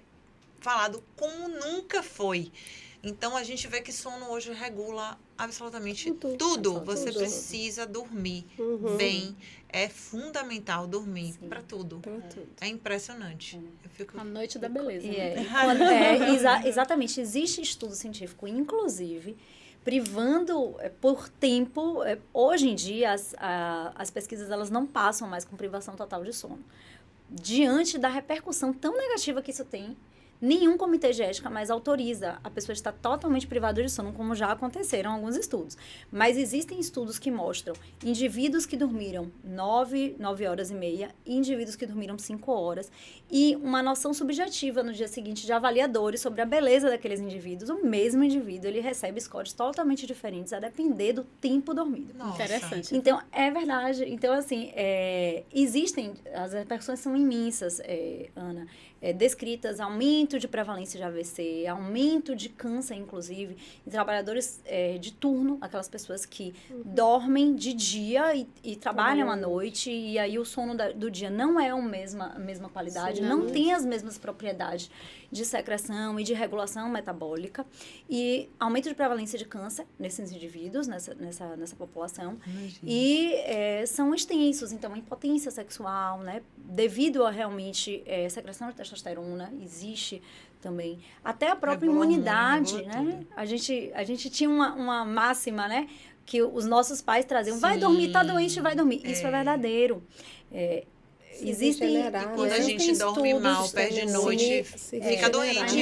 falado como nunca foi. Então, a gente vê que sono hoje regula absolutamente tudo. Você precisa dormir bem. É fundamental dormir para tudo. É impressionante. Eu fico... A noite da beleza. Exatamente. Existe estudo científico, inclusive, privando por tempo. Hoje em dia, as pesquisas elas não passam mais com privação total de sono. Diante da repercussão tão negativa que isso tem, nenhum comitê de ética mais autoriza a pessoa estar totalmente privada de sono, como já aconteceram alguns estudos. Mas existem estudos que mostram indivíduos que dormiram 9 horas e meia e indivíduos que dormiram 5 horas e uma noção subjetiva no dia seguinte de avaliadores sobre a beleza daqueles indivíduos. O mesmo indivíduo, ele recebe scores totalmente diferentes a depender do tempo dormido. Nossa. Interessante. Então, é verdade. Então, assim, existem, as repercussões são imensas, Ana, descritas, aumento de prevalência de AVC, aumento de câncer, inclusive, em trabalhadores de turno, aquelas pessoas que dormem de dia e trabalham à noite, e aí o sono do dia não é a mesma qualidade, não tem as mesmas propriedades de secreção e de regulação metabólica, e aumento de prevalência de câncer nesses indivíduos, nessa população, e são extensos, então, a impotência sexual, né, devido a realmente secreção de testosterona, existe também. Até a própria imunidade, né? A gente tinha uma máxima, né? Que os nossos pais traziam, vai dormir, tá doente, vai dormir. Isso é verdadeiro. Existem... quando a gente dorme mal, perde noite, fica doente.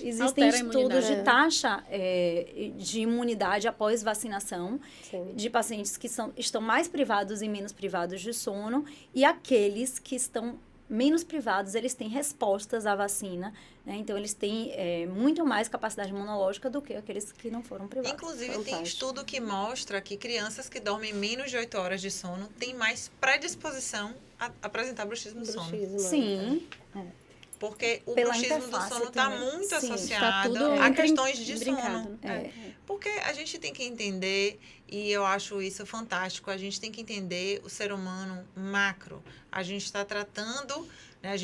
Existem estudos de taxa de imunidade após vacinação, de pacientes que estão mais privados e menos privados de sono, e aqueles que estão menos privados, eles têm respostas à vacina, né? Então, eles têm muito mais capacidade imunológica do que aqueles que não foram privados. Inclusive, tem estudo que mostra que crianças que dormem menos de 8 horas de sono têm mais predisposição a apresentar bruxismo do sono. Sim. Porque o bruxismo do sono está muito associado a questões de sono. Porque a gente tem que entender, e eu acho isso fantástico, a gente tem que entender o ser humano macro. A gente está tratando, né,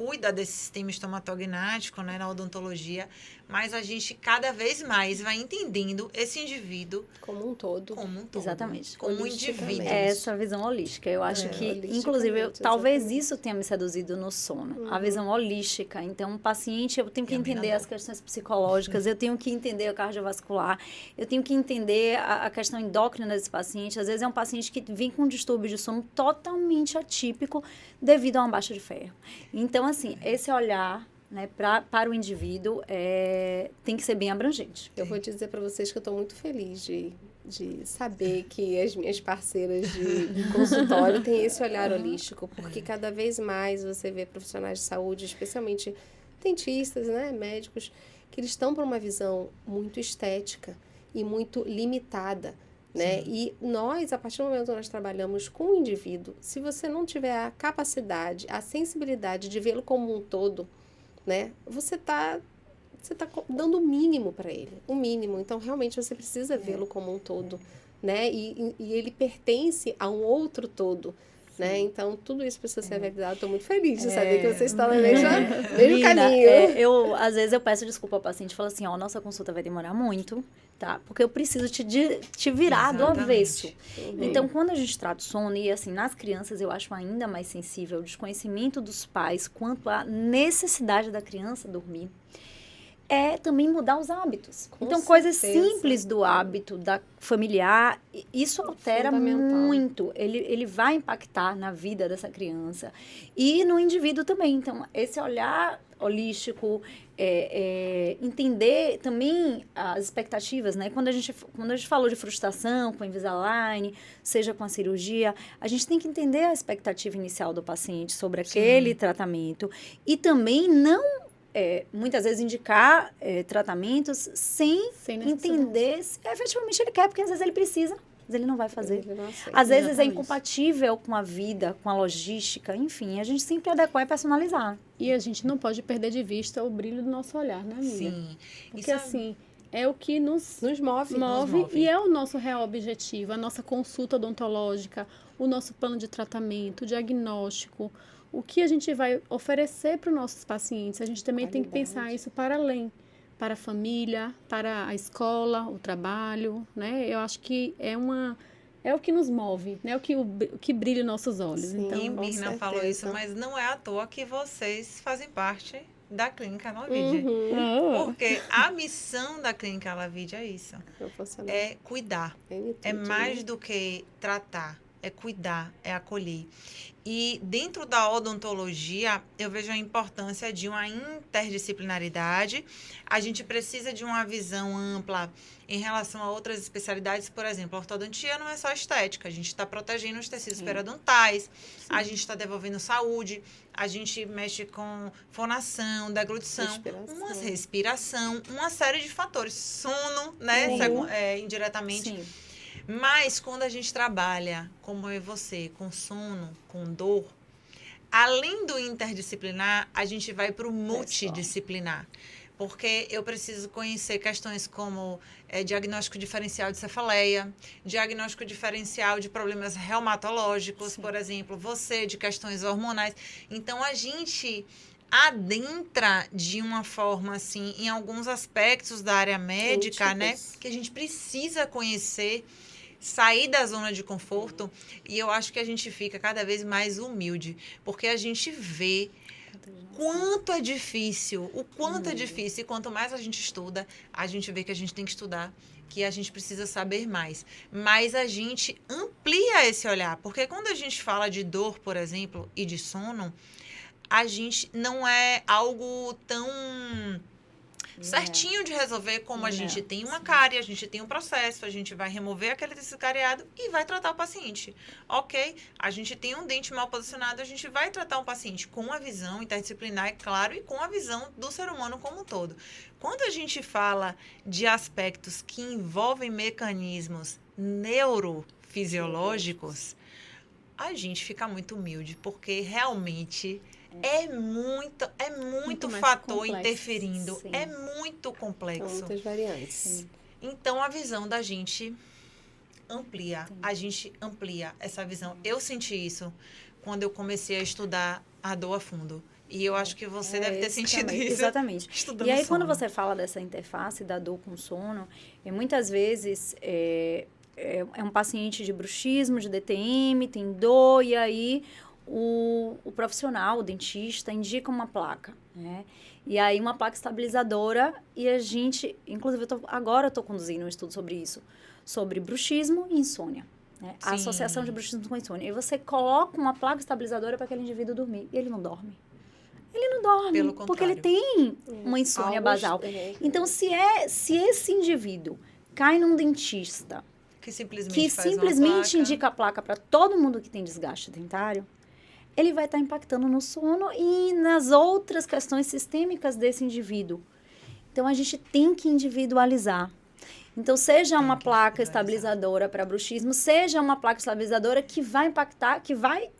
cuida desse sistema estomatognático, né, na odontologia, mas a gente cada vez mais vai entendendo esse indivíduo como um todo. Exatamente. Como um indivíduo. É essa visão holística. Eu acho que, inclusive, talvez isso tenha me seduzido no sono. A visão holística. Então, o paciente, eu tenho que entender as questões psicológicas, eu tenho que entender o cardiovascular, eu tenho que entender a questão endócrina desse paciente. Às vezes é um paciente que vem com um distúrbio de sono totalmente atípico devido a uma baixa de ferro. Então, assim, esse olhar, né, para o indivíduo tem que ser bem abrangente. Eu vou dizer para vocês que eu estou muito feliz de saber que as minhas parceiras de consultório têm esse olhar holístico, porque cada vez mais você vê profissionais de saúde, especialmente dentistas, né, médicos, que eles estão para uma visão muito estética e muito limitada, né? E nós, a partir do momento que nós trabalhamos com o indivíduo, se você não tiver a capacidade, a sensibilidade de vê-lo como um todo, né? Você tá dando o mínimo para ele, o mínimo. Então, realmente, você precisa vê-lo como um todo, né? E ele pertence a um outro todo, né? Então, tudo isso precisa ser realizado. Estou muito feliz de saber que você está no mesmo caminho. Às vezes, eu peço desculpa ao paciente e falo assim, nossa consulta vai demorar muito, tá? Porque eu preciso te virar do avesso. Então, quando a gente trata o sono, e assim, nas crianças, eu acho ainda mais sensível o desconhecimento dos pais quanto à necessidade da criança dormir, é também mudar os hábitos. Então, coisas simples do hábito da familiar, isso altera muito. Ele vai impactar na vida dessa criança e no indivíduo também. Então, esse olhar holístico, entender também as expectativas, né? Quando a gente falou de frustração com a Invisalign, seja com a cirurgia, a gente tem que entender a expectativa inicial do paciente sobre aquele tratamento e também não muitas vezes indicar tratamentos sem entender se efetivamente ele quer, porque às vezes ele precisa, mas ele não vai fazer. Às vezes é incompatível com a vida, com a logística, enfim, a gente sempre adequar e personalizar. E a gente não pode perder de vista o brilho do nosso olhar, né, amiga? Sim. Porque assim, é o que nos move e é o nosso real objetivo, a nossa consulta odontológica, o nosso plano de tratamento, o diagnóstico, o que a gente vai oferecer para os nossos pacientes. A gente também tem que pensar isso para além, para a família, para a escola, o trabalho, né? Eu acho que é o que nos move, né? O que brilha nossos olhos. Sim, então, e Mirna falou isso, mas não é à toa que vocês fazem parte da Clínica Lavide. Porque a missão da Clínica Lavide é isso. É cuidar. É mais do que tratar. É cuidar, é acolher. E dentro da odontologia, eu vejo a importância de uma interdisciplinaridade. A gente precisa de uma visão ampla em relação a outras especialidades. Por exemplo, a ortodontia não é só estética. A gente está protegendo os tecidos periodontais, a gente está devolvendo saúde, a gente mexe com fonação, deglutição, respiração, uma série de fatores. Sono, né? Indiretamente. Sim. Mas quando a gente trabalha, como eu e você, com sono, com dor, além do interdisciplinar, a gente vai para o multidisciplinar. Porque eu preciso conhecer questões como diagnóstico diferencial de cefaleia, diagnóstico diferencial de problemas reumatológicos, por exemplo, você de questões hormonais. Então, a gente adentra de uma forma, assim, em alguns aspectos da área médica, né? Que a gente precisa conhecer, sair da zona de conforto, e eu acho que a gente fica cada vez mais humilde, porque a gente vê quanto é difícil, o quanto é difícil, e quanto mais a gente estuda, a gente vê que a gente tem que estudar, que a gente precisa saber mais. Mas a gente amplia esse olhar, porque quando a gente fala de dor, por exemplo, e de sono, a gente não é algo tão certinho de resolver como a gente tem uma cárie, a gente tem um processo, a gente vai remover aquele tecido cariado e vai tratar o paciente. Ok, a gente tem um dente mal posicionado, a gente vai tratar um paciente com a visão interdisciplinar, é claro, e com a visão do ser humano como um todo. Quando a gente fala de aspectos que envolvem mecanismos neurofisiológicos, a gente fica muito humilde, porque realmente é muito fator complexo, interferindo. Sim. É muito complexo. São muitas variantes. Sim. Então, a visão da gente amplia. Sim. A gente amplia essa visão. Eu senti isso quando eu comecei a estudar a dor a fundo. E eu acho que você deve ter sentido também. isso. Exatamente. Estudando E aí, sono. quando você fala dessa interface da dor com sono, muitas vezes é um paciente de bruxismo, de DTM, tem dor, e aí o profissional, o dentista, indica uma placa, né? E aí uma placa estabilizadora, e a gente, inclusive agora eu estou conduzindo um estudo sobre isso, sobre bruxismo e insônia. Né? A associação de bruxismo com insônia. E você coloca uma placa estabilizadora para aquele indivíduo dormir, e ele não dorme. Ele não dorme, porque ele tem uma insônia basal. Então, se esse indivíduo cai num dentista que simplesmente indica a placa para todo mundo que tem desgaste dentário, ele vai estar impactando no sono e nas outras questões sistêmicas desse indivíduo. Então, a gente tem que individualizar. Então, seja uma placa estabilizadora para bruxismo, seja uma placa estabilizadora que vai impactar, que vai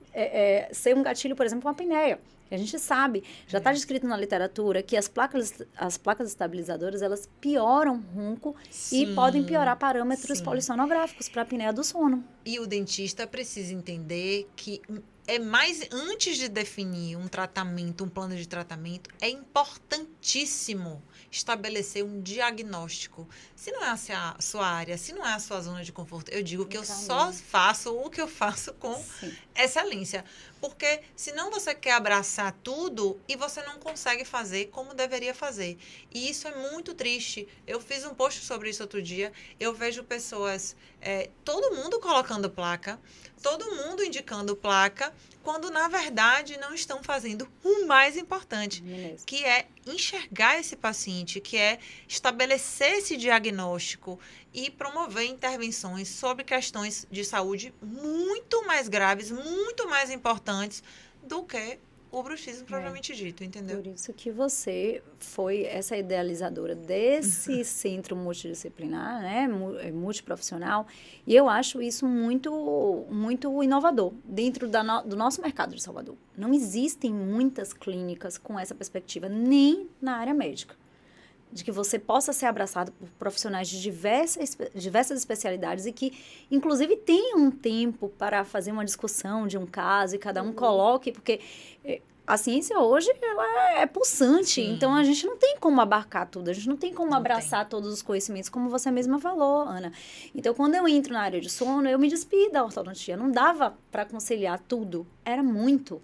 ser um gatilho, por exemplo, com a apneia. A gente sabe, já está descrito na literatura que as placas estabilizadoras, elas pioram ronco e podem piorar parâmetros polissonográficos para a apneia do sono. E o dentista precisa entender que antes de definir um tratamento, um plano de tratamento, é importantíssimo estabelecer um diagnóstico. Se não é a sua área, se não é a sua zona de conforto, eu digo que eu só faço o que eu faço com excelência. Porque senão você quer abraçar tudo e você não consegue fazer como deveria fazer. E isso é muito triste. Eu fiz um post sobre isso outro dia. Eu vejo pessoas, todo mundo colocando placa, todo mundo indicando placa, quando na verdade não estão fazendo o mais importante, que é enxergar esse paciente, que é estabelecer esse diagnóstico e promover intervenções sobre questões de saúde muito mais graves, muito mais importantes do que o bruxismo propriamente dito, entendeu? Por isso que você foi essa idealizadora desse centro multidisciplinar, né, multiprofissional, e eu acho isso muito, muito inovador dentro do nosso mercado de Salvador. Não existem muitas clínicas com essa perspectiva, nem na área médica, de que você possa ser abraçado por profissionais de diversas especialidades e que, inclusive, tenham um tempo para fazer uma discussão de um caso e cada um coloque, porque a ciência hoje, ela é pulsante, então a gente não tem como abarcar tudo, a gente não tem como abraçar todos os conhecimentos, como você mesma falou, Ana. Então, quando eu entro na área de sono, eu me despi da ortodontia, não dava para conciliar tudo, era muito.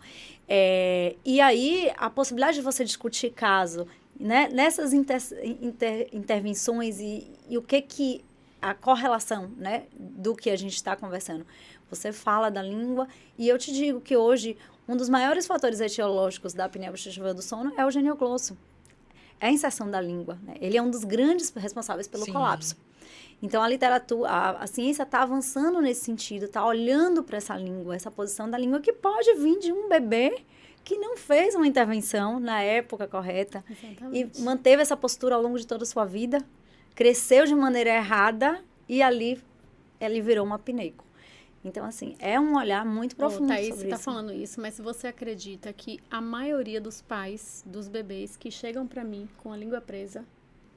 E aí, a possibilidade de você discutir caso, né, nessas intervenções e o que a correlação, né, do que a gente está conversando. Você fala da língua e eu te digo que hoje um dos maiores fatores etiológicos da apneia obstrutiva do sono é o genioglosso. É a inserção da língua. Né? Ele é um dos grandes responsáveis pelo colapso. Então, a literatura, a ciência está avançando nesse sentido, está olhando para essa língua, essa posição da língua que pode vir de um bebê que não fez uma intervenção na época correta. Exatamente. E manteve essa postura ao longo de toda a sua vida, cresceu de maneira errada e ali ele virou uma apneico. Então, assim, é um olhar muito profundo Thaís, sobre você está isso. falando isso, mas se você acredita que a maioria dos pais, dos bebês que chegam para mim com a língua presa,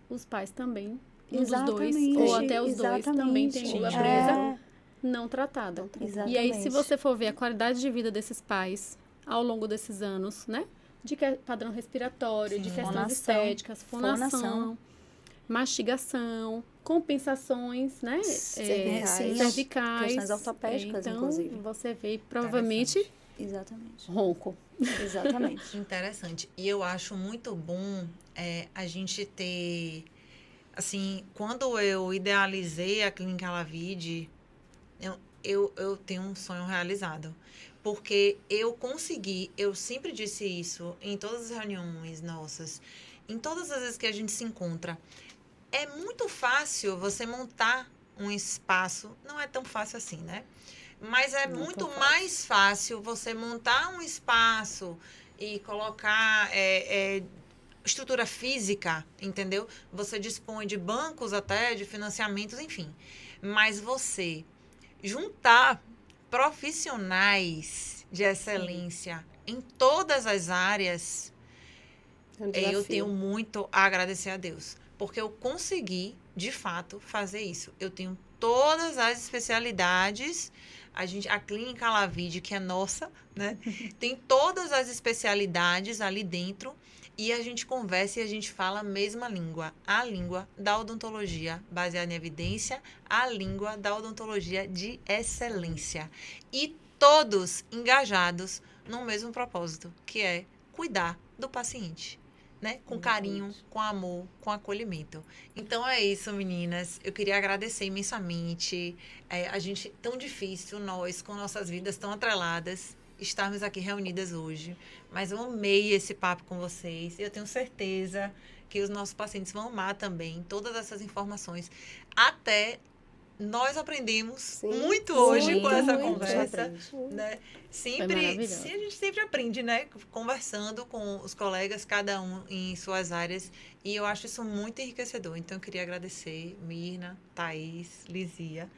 os pais também, um dos dois, ou até os dois, também têm língua presa não tratada. Exatamente. E aí, se você for ver a qualidade de vida desses pais ao longo desses anos, né? De padrão respiratório, de questões estéticas, fonação, mastigação, compensações, né? Cervicais. Questões ortopédicas, então, inclusive. Você vê, provavelmente, ronco. Exatamente. Interessante. E eu acho muito bom a gente ter... Assim, quando eu idealizei a Clínica Lavide, eu tenho um sonho realizado. Porque eu sempre disse isso em todas as reuniões nossas, em todas as vezes que a gente se encontra. É muito fácil você montar um espaço, não é tão fácil assim, né? Mas é muito mais fácil você montar um espaço e colocar estrutura física, entendeu? Você dispõe de bancos até, de financiamentos, enfim. Mas você juntar profissionais de excelência em todas as áreas, eu tenho muito a agradecer a Deus. Porque eu consegui, de fato, fazer isso. Eu tenho todas as especialidades, A clínica Lavide, que é nossa, né? Tem todas as especialidades ali dentro e a gente conversa e a gente fala a mesma língua. A língua da odontologia baseada em evidência, a língua da odontologia de excelência. E todos engajados no mesmo propósito, que é cuidar do paciente, né? Com carinho, com amor, com acolhimento. Então é isso, meninas. Eu queria agradecer imensamente. A gente, tão difícil, nós, com nossas vidas tão atreladas, estarmos aqui reunidas hoje. Mas eu amei esse papo com vocês. E eu tenho certeza que os nossos pacientes vão amar também todas essas informações. Até nós aprendemos muito hoje com essa conversa, né? A gente sempre aprende, né? Conversando com os colegas, cada um em suas áreas, e eu acho isso muito enriquecedor. Então, eu queria agradecer Mirna, Thaís, Lizia,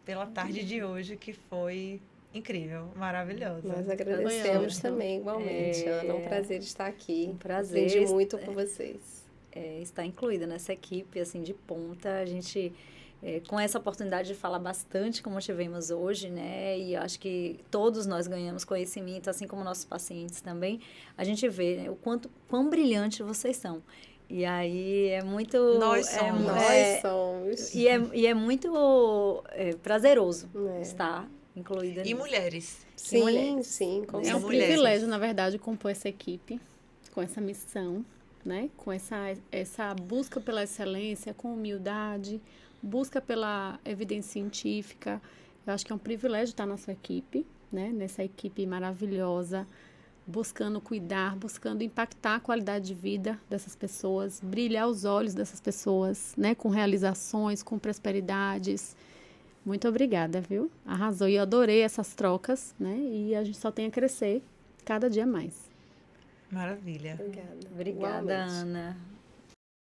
pela tarde de hoje, que foi incrível, maravilhosa. Nós agradecemos também, igualmente, Ana. É um prazer estar aqui. Um prazer. Aprendi muito com vocês. Estar incluída nessa equipe, assim, de ponta. A gente... com essa oportunidade de falar bastante como tivemos hoje, né? E eu acho que todos nós ganhamos conhecimento, assim como nossos pacientes também. A gente vê, né, quão brilhantes vocês são. E aí é muito... Nós somos. Nós somos. E é muito prazeroso estar incluída nisso. E mulheres. Sim, mulheres. Sim, com É um privilégio, na verdade, compor essa equipe, com essa missão, né? Com essa busca pela excelência, com humildade, busca pela evidência científica. Eu acho que é um privilégio estar na sua equipe, né? Nessa equipe maravilhosa, buscando cuidar, buscando impactar a qualidade de vida dessas pessoas, brilhar os olhos dessas pessoas, né? Com realizações, com prosperidades. Muito obrigada, viu? Arrasou. E eu adorei essas trocas, né? E a gente só tem a crescer cada dia mais. Maravilha. Obrigada, Ana.